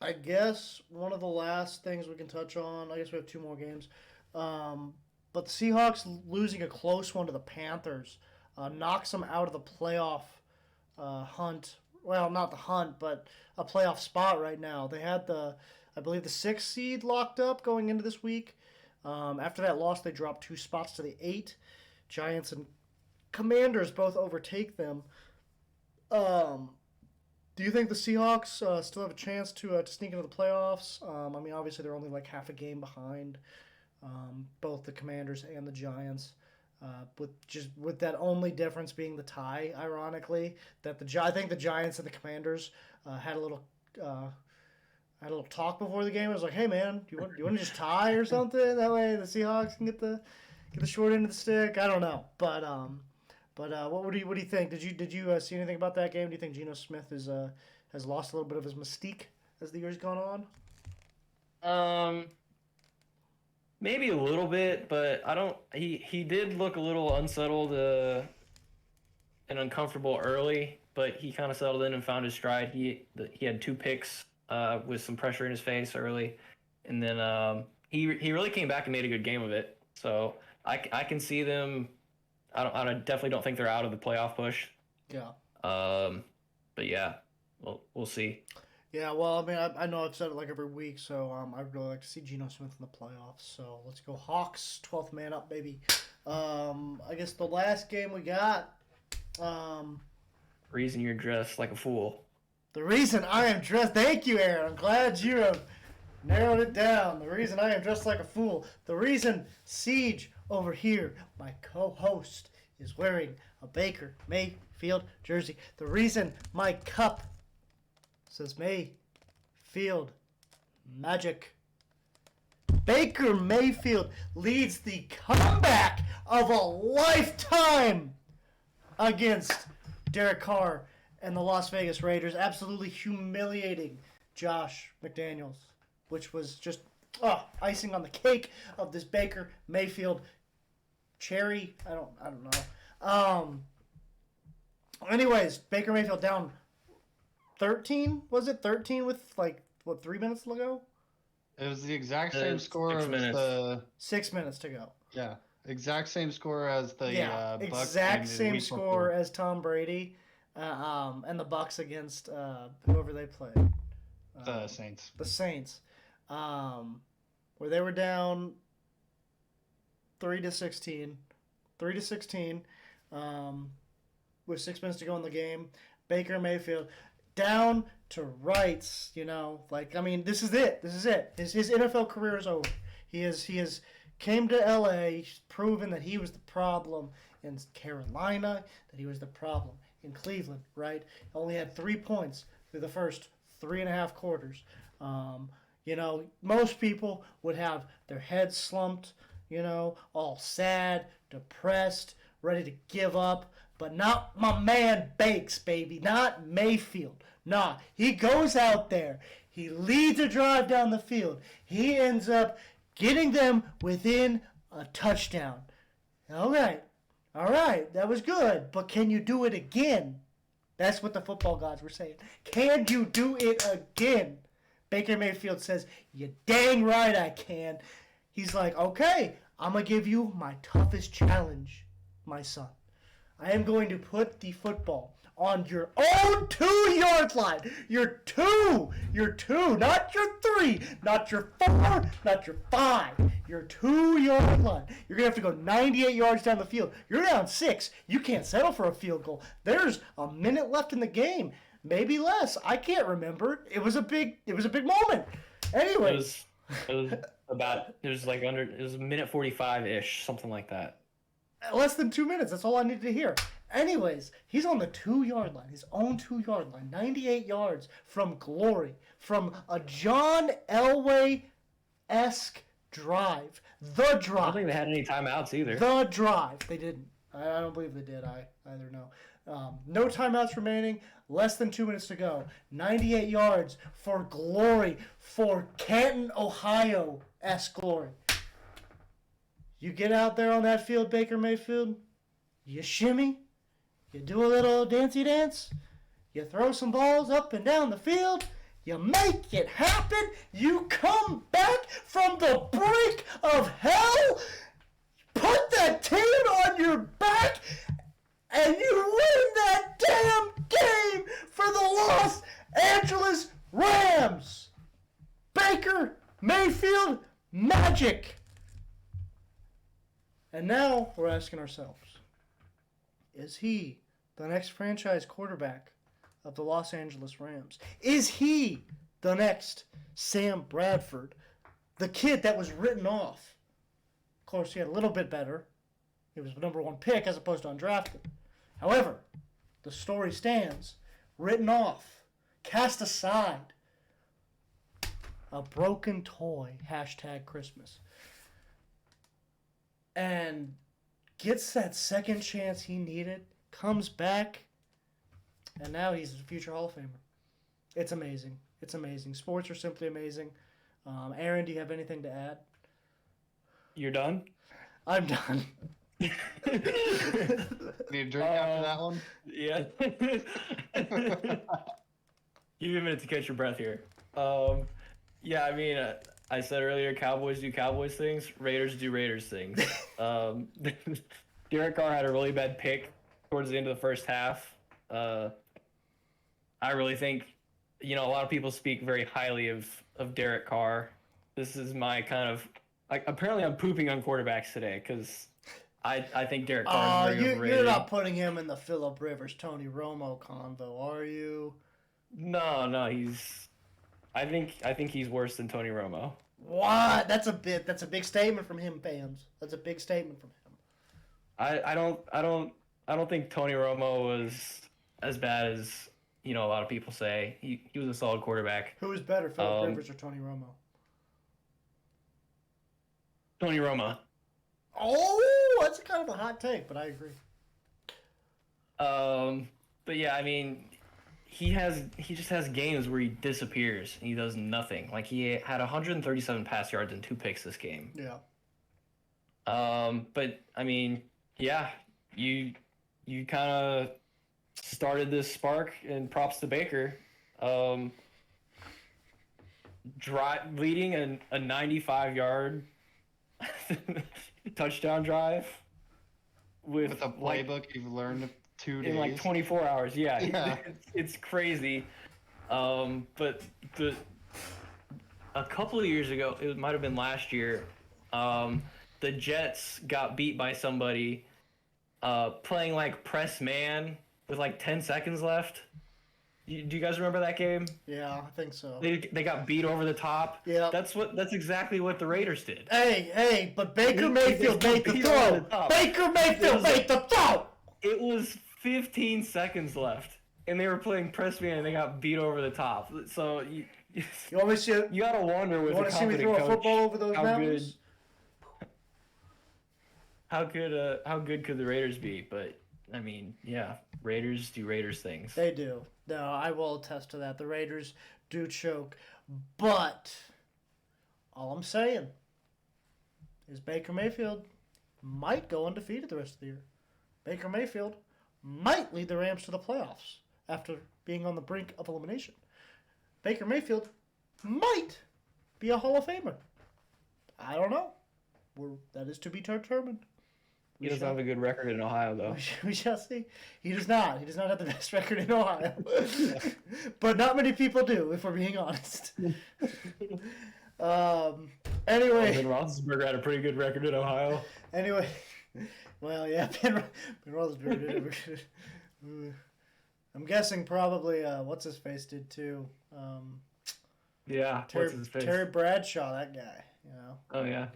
I guess one of the last things we can touch on, I guess we have 2 more games, but the Seahawks losing a close one to the Panthers knocks them out of the playoff hunt. Well, not the hunt, but a playoff spot right now. They had I believe, the 6th seed locked up going into this week. After that loss, they dropped 2 spots to the 8. Giants and Commanders both overtake them. Do you think the Seahawks still have a chance to sneak into the playoffs? I mean, obviously they're only like half a game behind both the Commanders and the Giants, with that only difference being the tie. Ironically, that I think the Giants and the Commanders had a little talk before the game. I was like, "Hey man, do you want to just tie or something? That way the Seahawks can get the short end of the stick." I don't know, but what do you think? Did you see anything about that game? Do you think Geno Smith has lost a little bit of his mystique as the year's gone on? Maybe a little bit, but I don't. He did look a little unsettled and uncomfortable early, but he kind of settled in and found his stride. He had 2 picks with some pressure in his face early, and then he really came back and made a good game of it. So I can see them. I definitely don't think they're out of the playoff push. Yeah. But yeah, we'll see. Yeah, well, I mean, I know I've said it like every week, so I'd really like to see Geno Smith in the playoffs. So let's go Hawks, 12th man up, baby. I guess the last game we got. Reason you're dressed like a fool. The reason I am dressed. Thank you, Aaron. I'm glad you have narrowed it down. The reason I am dressed like a fool. The reason Siege over here, my co-host, is wearing a Baker Mayfield jersey. The reason my cup says Mayfield Magic. Baker Mayfield leads the comeback of a lifetime against Derek Carr and the Las Vegas Raiders, absolutely humiliating Josh McDaniels, which was just icing on the cake of this Baker Mayfield cherry. I don't know. Anyways, Baker Mayfield down 13. Was it 13 with 3 minutes to go? It was the exact same score 6 as minutes. the 6 minutes to go. yeah, exact same score as the Bucs exact game the same week score before. as Tom Brady, and the Bucks against whoever they played. The Saints. The Saints, where they were down 3-16, with 6 minutes to go in the game. Baker Mayfield down to rights, I mean, this is it. His NFL career is over. He has came to LA, he's proven that he was the problem in Carolina, that he was the problem in Cleveland, right? Only had 3 points through the first 3.5 quarters. Most people would have their heads slumped, all sad, depressed, ready to give up. But not my man Bakes, baby. Not Mayfield. Nah, he goes out there. He leads a drive down the field. He ends up getting them within a touchdown. All right, that was good. But can you do it again? That's what the football gods were saying. Can you do it again? Baker Mayfield says, "You dang right I can." He's like, "Okay, I'm going to give you my toughest challenge, my son. I am going to put the football on your own 2-yard line. Your two, not your 3, not your 4, not your 5. Your 2-yard line. You're going to have to go 98 yards down the field. You're down 6. You can't settle for a field goal. There's a minute left in the game. Maybe less. I can't remember. It was a big moment. Anyways. It was a minute 45-ish, something like that. Less than 2 minutes. That's all I needed to hear. Anyways, he's on the 2-yard line, his own 2-yard line, 98 yards from glory, from a John Elway-esque drive. The drive. I don't think they had any timeouts either. The drive. They didn't. I don't believe they did. I either know. No timeouts remaining. Less than 2 minutes to go. 98 yards for glory, for Canton, Ohio-esque glory. You get out there on that field, Baker Mayfield, you shimmy, you do a little dancey dance, you throw some balls up and down the field, you make it happen, you come back from the brink of hell, put that team on your back, and you win that damn game for the Los Angeles Rams. Baker Mayfield magic. And now we're asking ourselves, is he the next franchise quarterback of the Los Angeles Rams? Is he the next Sam Bradford, the kid that was written off? Of course, he had a little bit better. He was the number 1 pick as opposed to undrafted. However, the story stands, written off, cast aside, a broken toy, #Christmas. And gets that second chance he needed, comes back, and now he's a future Hall of Famer. It's amazing. It's amazing. Sports are simply amazing. Aaron, do you have anything to add? You're done? I'm done. Need a drink after that one? Yeah. Give you a minute to catch your breath here. Yeah, I mean, I said earlier, Cowboys do Cowboys things, Raiders do Raiders things. Derek Carr had a really bad pick towards the end of the first half. I really think, a lot of people speak very highly of Derek Carr. This is my kind of, apparently I'm pooping on quarterbacks today because I think Derek Carr is very overrated. You're not putting him in the Phillip Rivers, Tony Romo convo, are you? No, I think he's worse than Tony Romo. What? That's a big statement from him, fans. That's a big statement from him. I don't think Tony Romo was as bad as a lot of people say. He was a solid quarterback. Who is better, Phillip Rivers or Tony Romo? Tony Romo. Oh, that's kind of a hot take, but I agree. But yeah, I mean, he just has games where he disappears and he does nothing. Like he had 137 pass yards and 2 picks this game. Yeah. But I mean, yeah, you kind of started this spark, and props to Baker. Leading a 95-yard touchdown drive with a playbook you've learned 2 days. In like 24 hours. Yeah. Yeah. It's crazy. But a couple of years ago, it might have been last year, the Jets got beat by somebody playing like press man with like 10 seconds left. Do you guys remember that game? Yeah, I think so. They got beat over the top. Yeah. That's exactly what the Raiders did. Hey, but Baker Mayfield made the throw. Baker Mayfield made the throw. It was 15 seconds left, and they were playing press man, and they got beat over the top. So you want me to see? You gotta wonder with a see me competent throw a coach, football over those mountains? How good could the Raiders be? But I mean, yeah, Raiders do Raiders things. They do. No, I will attest to that. The Raiders do choke, but all I'm saying is Baker Mayfield might go undefeated the rest of the year. Baker Mayfield might lead the Rams to the playoffs after being on the brink of elimination. Baker Mayfield might be a Hall of Famer. I don't know. That is to be determined. He doesn't have a good record in Ohio, though. We shall see. He does not. He does not have the best record in Ohio. But not many people do, if we're being honest. Anyway. Ben Roethlisberger had a pretty good record in Ohio. Anyway. Well, yeah, Ben Roethlisberger did. I'm guessing probably, what's-his-face did, too. Yeah, what's his face? Terry Bradshaw, that guy, you know. Oh, yeah.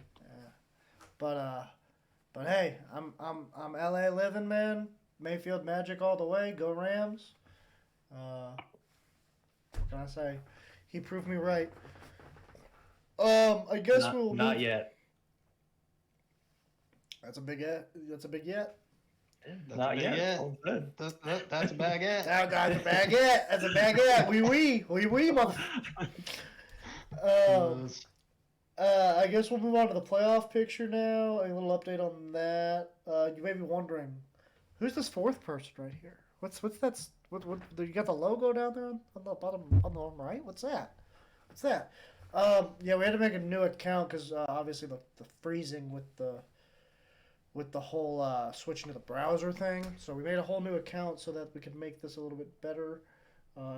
But hey, I'm LA living, man. Mayfield magic all the way. Go Rams. What can I say? He proved me right. I guess we'll not yet. That's a big yet. That's a big yet. Not yet. Oh, good. That's a baguette. That's a baguette. That's a baguette. Oui, mother. I guess we'll move on to the playoff picture now. A little update on that. You may be wondering, Who's this fourth person right here? What's that? What you got the logo down there on the bottom on the right? What's that? What's that? Yeah, we had to make a new account because obviously the freezing with the whole switching to the browser thing. So we made a whole new account so that we could make this a little bit better.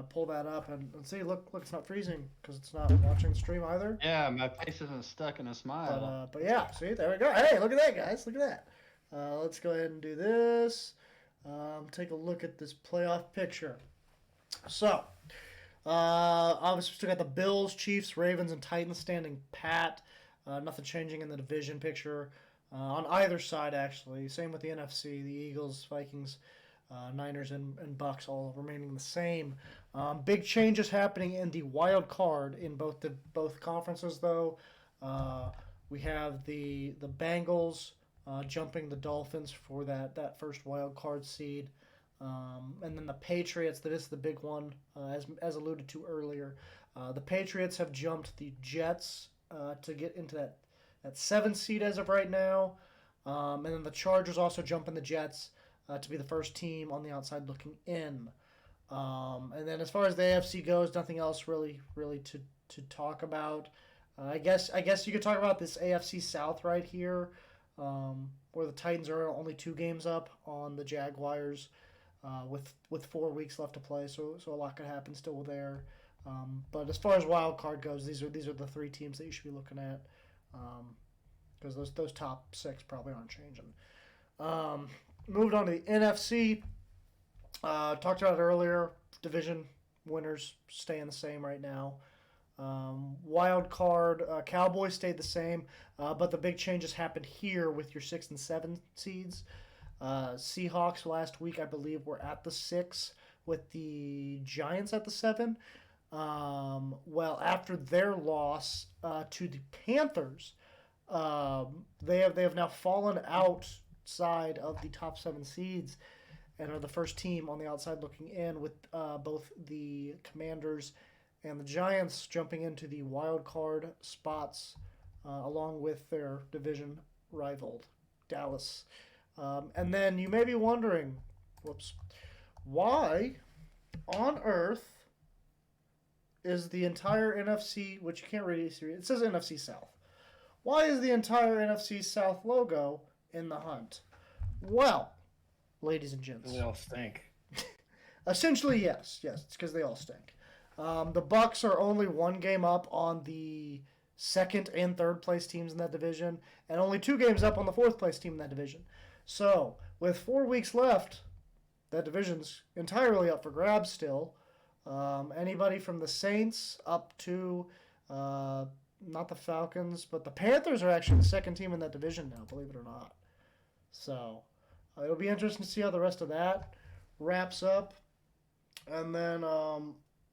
Pull that up and see. Look, it's not freezing because it's not watching the stream either. Yeah, my face isn't stuck in a smile. But yeah, see, there we go. Hey, look at that, guys. Look at that. Let's go ahead and do this. Take a look at this playoff picture. So, obviously, we still got the Bills, Chiefs, Ravens, and Titans standing pat. Nothing changing in the division picture on either side, actually. Same with the NFC, the Eagles, Vikings, Niners, and Bucks all remaining the same. Big changes happening in the wild card in both conferences, though. We have the Bengals jumping the Dolphins for that first wild card seed. And then the Patriots, that is the big one, as alluded to earlier. The Patriots have jumped the Jets to get into that 7 seed as of right now. And then the Chargers also jumping the Jets to be the first team on the outside looking in. And then as far as the AFC goes, nothing else really to talk about. I guess you could talk about this AFC South right here, where the Titans are only 2 games up on the Jaguars, with 4 weeks left to play. So a lot could happen still there. But as far as wild card goes, these are the 3 teams that you should be looking at, because those top 6 probably aren't changing. Moved on to the NFC. Talked about it earlier. Division winners staying the same right now. Wild card, Cowboys stayed the same, but the big changes happened here with your 6 and 7 seeds. Seahawks last week, I believe, were at the 6 with the Giants at the 7. Well, after their loss to the Panthers, they have now fallen outside of the top 7 seeds and are the first team on the outside looking in, with both the Commanders and the Giants jumping into the wild card spots, along with their division rival, Dallas. And then you may be wondering, why on earth is the entire NFC, which you can't really see, it says NFC South. Why is the entire NFC South logo in the hunt? Well, ladies and gents, They all stink. essentially, yes, it's because they all stink. The Bucks are only 1 game up on the 2nd and 3rd place teams in that division, and only 2 games up on the 4th place team in that division. So, with 4 weeks left, that division's entirely up for grabs still. Anybody from the Saints up to, not the Falcons, but the Panthers are actually the 2nd team in that division now, believe it or not. So, it'll be interesting to see how the rest of that wraps up. And then,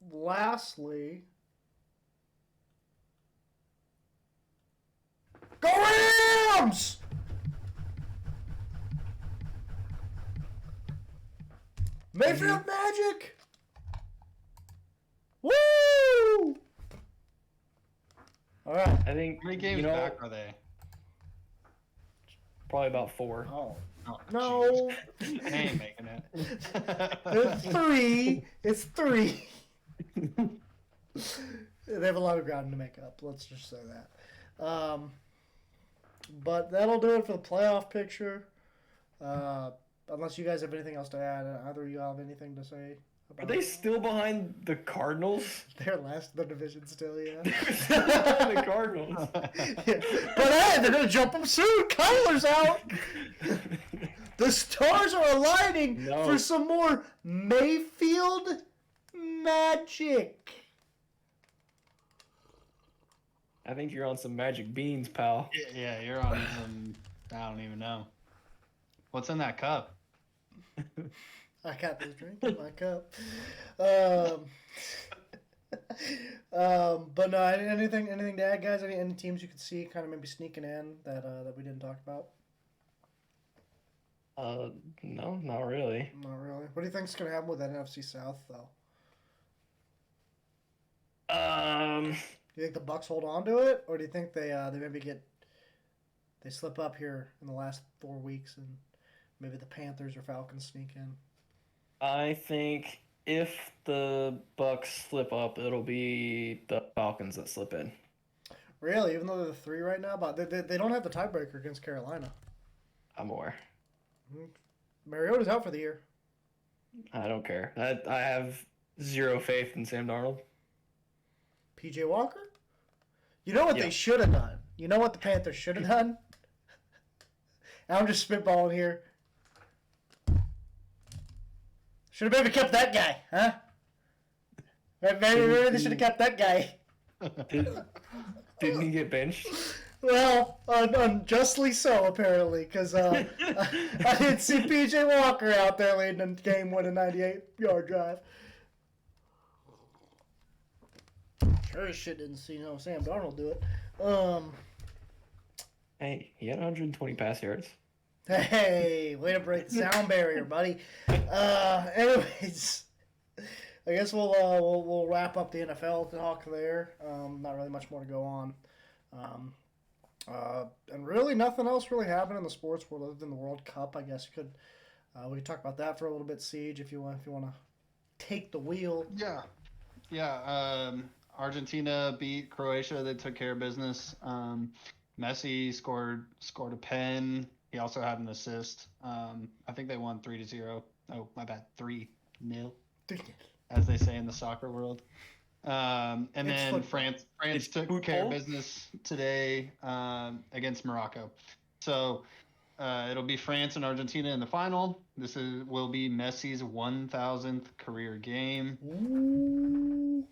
lastly, go Rams! Mayfield Magic! Woo! All right. I think How many games back are they? probably about 4. Oh. Oh, No. jeez. They ain't making it. It's 3. It's 3. They have a lot of ground to make up. Let's just say that. But that'll do it for the playoff picture. Unless you guys have anything else to add. Either of you have anything to say Are about they still behind the Cardinals? They're last in the division still, yeah. Still behind the Cardinals. Yeah. But hey, they're going to jump them soon. Kyler's out. The stars are aligning No. for some more Mayfield magic. I think you're on some magic beans, pal. Yeah, you're on some. I don't even know. What's in that cup? I got this drink in my cup. But no, anything to add, guys? Any teams you could see kind of maybe sneaking in that we didn't talk about? No, not really. Not really. What do you think's gonna happen with that NFC South, though? Do you think the Bucks hold on to it, or do you think they maybe they slip up here in the last 4 weeks and Maybe the Panthers or Falcons sneak in. I think if the Bucks slip up, it'll be the Falcons that slip in. Really, even though they're the 3 right now, but they don't have the tiebreaker against Carolina. I'm aware. Mariota's out for the year. I don't care. I have zero faith in Sam Darnold. PJ Walker? You know what Yeah. they should have done? You know what the Panthers should have done? And I'm just spitballing here. Should have maybe kept that guy, huh? Maybe they should have kept that guy. Didn't he get benched? Well, unjustly so, apparently, because I didn't see PJ Walker out there leading a game-winning 98-yard drive. Sure as shit didn't see Sam Darnold do it. Hey, he had 120 pass yards. Hey, way to break the sound barrier, buddy. Anyways, I guess we'll wrap up the NFL talk there. Not really much more to go on. And really nothing else really happened in the sports world other than the World Cup. I guess we could talk about that for a little bit, Siege, if you want to take the wheel. Yeah. Argentina beat Croatia. They took care of business. Messi scored a pen. He also had an assist. I think they won 3-0. Oh, my bad, 3-0, as they say in the soccer world. And then France took care of business today against Morocco. So it'll be France and Argentina in the final. This will be Messi's 1,000th career game. Ooh.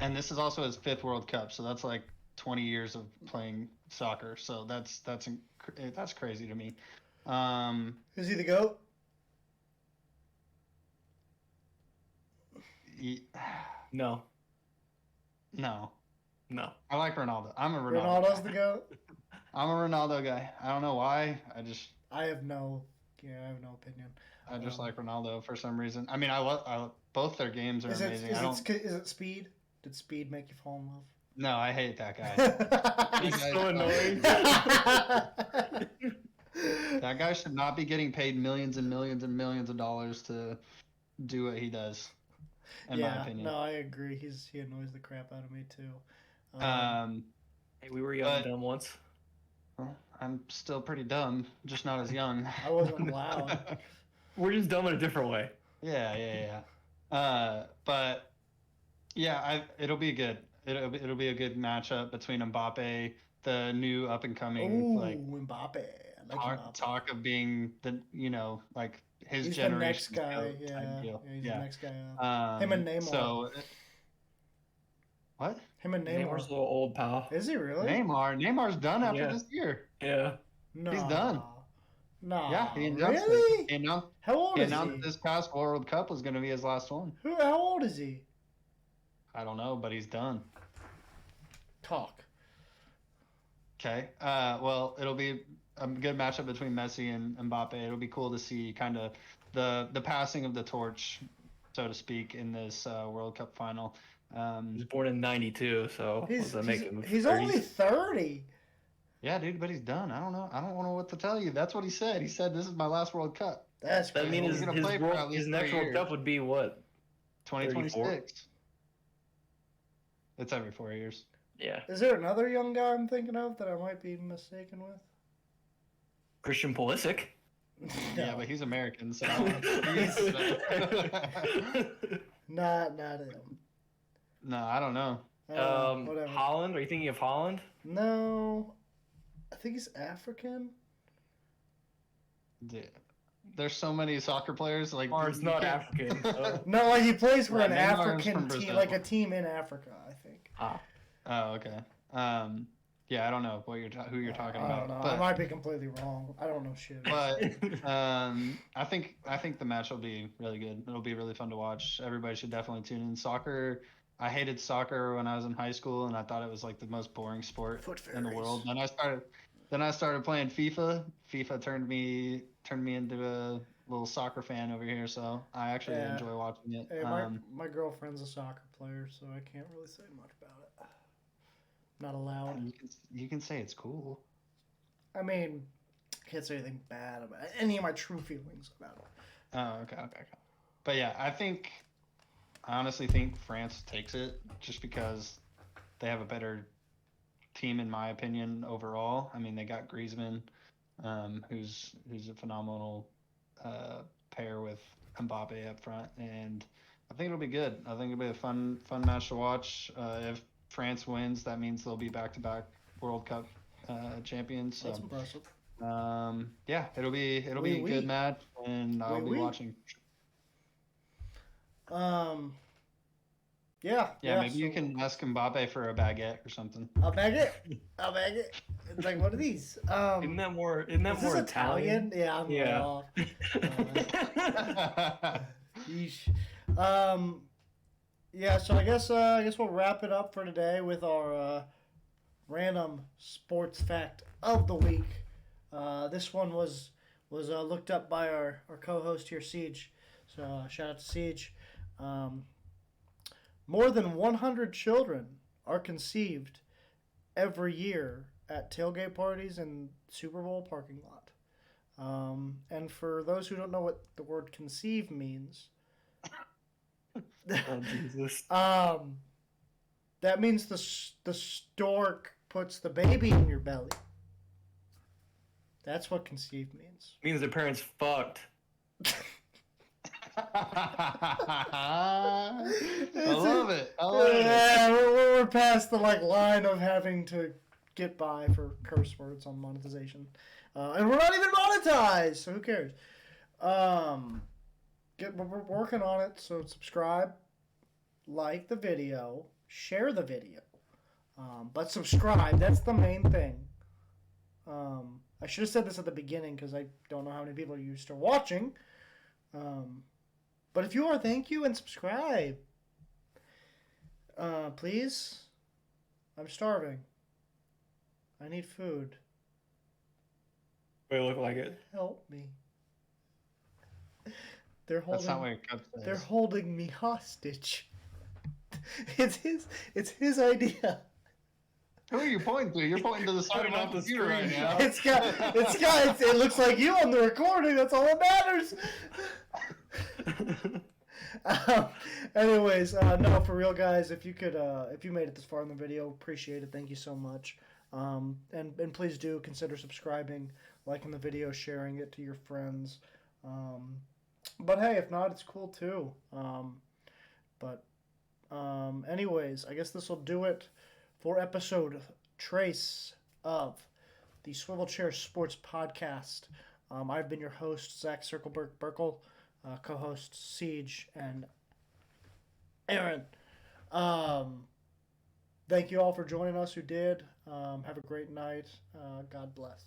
And this is also his 5th World Cup. So that's like 20 years of playing soccer. So that's crazy to me. Is he the GOAT? No. No. I like Ronaldo. I'm a Ronaldo. Ronaldo's guy. the GOAT? I'm a Ronaldo guy. I don't know why. I have no opinion. I just like Ronaldo for some reason. I mean, I love both their games are amazing. Is it Speed? Did Speed make you fall in love? No, I hate that guy. He's so annoying. That guy should not be getting paid millions and millions and millions of dollars to do what he does. In my opinion. No, I agree. He annoys the crap out of me too. Hey, we were young and dumb once. Well, I'm still pretty dumb, just not as young. I wasn't allowed. We're just dumb in a different way. Yeah. But yeah, it'll be good. It'll be a good matchup between Mbappe, the new up and coming Mbappe. Talk of being the like his he's generation. The next guy. He's the next guy. Him and Neymar. So what? Him and Neymar. Neymar's a little old, pal. Is he really? Neymar's done after this year. Yeah. No. He's done. No. Yeah, he announced really? it. How old he is announced he? this past World Cup was going to be his last one. How old is he? I don't know, but he's done. Talk. Okay. Well, it'll be a good matchup between Messi and Mbappe. It'll be cool to see kind of the passing of the torch, so to speak, in this World Cup final. He was born in '92, so He's he's only 30. Yeah, dude, but he's done. I don't know. I don't know what to tell you. That's what he said. He said, "This is my last World Cup." That's crazy. I mean, He's gonna play for at his least next 3 World years. Cup would be what? 2026. It's every 4 years. Yeah. Is there another young guy I'm thinking of that I might be mistaken with? Christian Pulisic. Yeah, but he's American, so Not him. no, I don't know. Whatever. Holland? Are you thinking of Holland? No, I think he's African. Dude, there's so many soccer players. Like, Neymar's not African. No, like he plays for an Neymar's African from team, Brazil. like a team in Africa, I think. Oh, okay. Yeah, I don't know who you're talking I about. don't know. But, I might be completely wrong. I don't know shit. but I think the match will be really good. It'll be really fun to watch. Everybody should definitely tune in. Soccer. I hated soccer when I was in high school, and I thought it was like the most boring sport in the world. Then I started playing FIFA. FIFA turned me into a little soccer fan over here. So I actually enjoy watching it. Hey, my girlfriend's a soccer player, so I can't really say much about it. Not allowed. You can say it's cool. I mean, I can't say anything bad about any of my true feelings about it. Oh, okay. But yeah, I honestly think France takes it just because they have a better team, in my opinion, overall. I mean, they got Griezmann, who's a phenomenal pair with Mbappe up front, and I think it'll be good. I think it'll be a fun match to watch. If France wins, that means they'll be back-to-back World Cup champions. So, That's impressive. yeah, it'll be a Oui, good oui. match, and I'll Oui, be oui. watching. Yeah. Yeah, maybe you can ask Mbappe for a baguette or something. I'll bag it. It's like, what are these? Isn't that more Is this more Italian? Yeah, I'm way Yeah. off. Yeesh. Yeah, so I guess we'll wrap it up for today with our random sports fact of the week. This one was looked up by our co-host here, Siege. So shout out to Siege. More than 100 children are conceived every year at tailgate parties and Super Bowl parking lot. And for those who don't know what the word conceive means, Oh Jesus. that means the stork puts the baby in your belly. That's what conceive means. Means the parents fucked. I love it. Yeah, we're past the line of having to get by for curse words on monetization, and we're not even monetized. So who cares? We're working on it. So subscribe, like the video, share the video, but subscribe. That's the main thing. I should have said this at the beginning because I don't know how many people are still watching. But if you are, thank you and subscribe. Please. I'm starving. I need food. They look like it. Help me. They're That's not what holding. your cup says. They're holding me hostage. It's his idea. Who are you pointing to? You're pointing to the side of Pointing my out the computer right screen. now. It looks like you on the recording. That's all that matters. Anyways, no, for real, guys. If you made it this far in the video, appreciate it. Thank you so much. And please do consider subscribing, liking the video, sharing it to your friends. But hey, if not, it's cool too. Anyways, I guess this will do it for episode trace of the Swivel Chair Sports Podcast. I've been your host, Zach Circleberg-Burkle, co-host Siege and Aaron. Thank you all for joining us who did. Have a great night. God bless.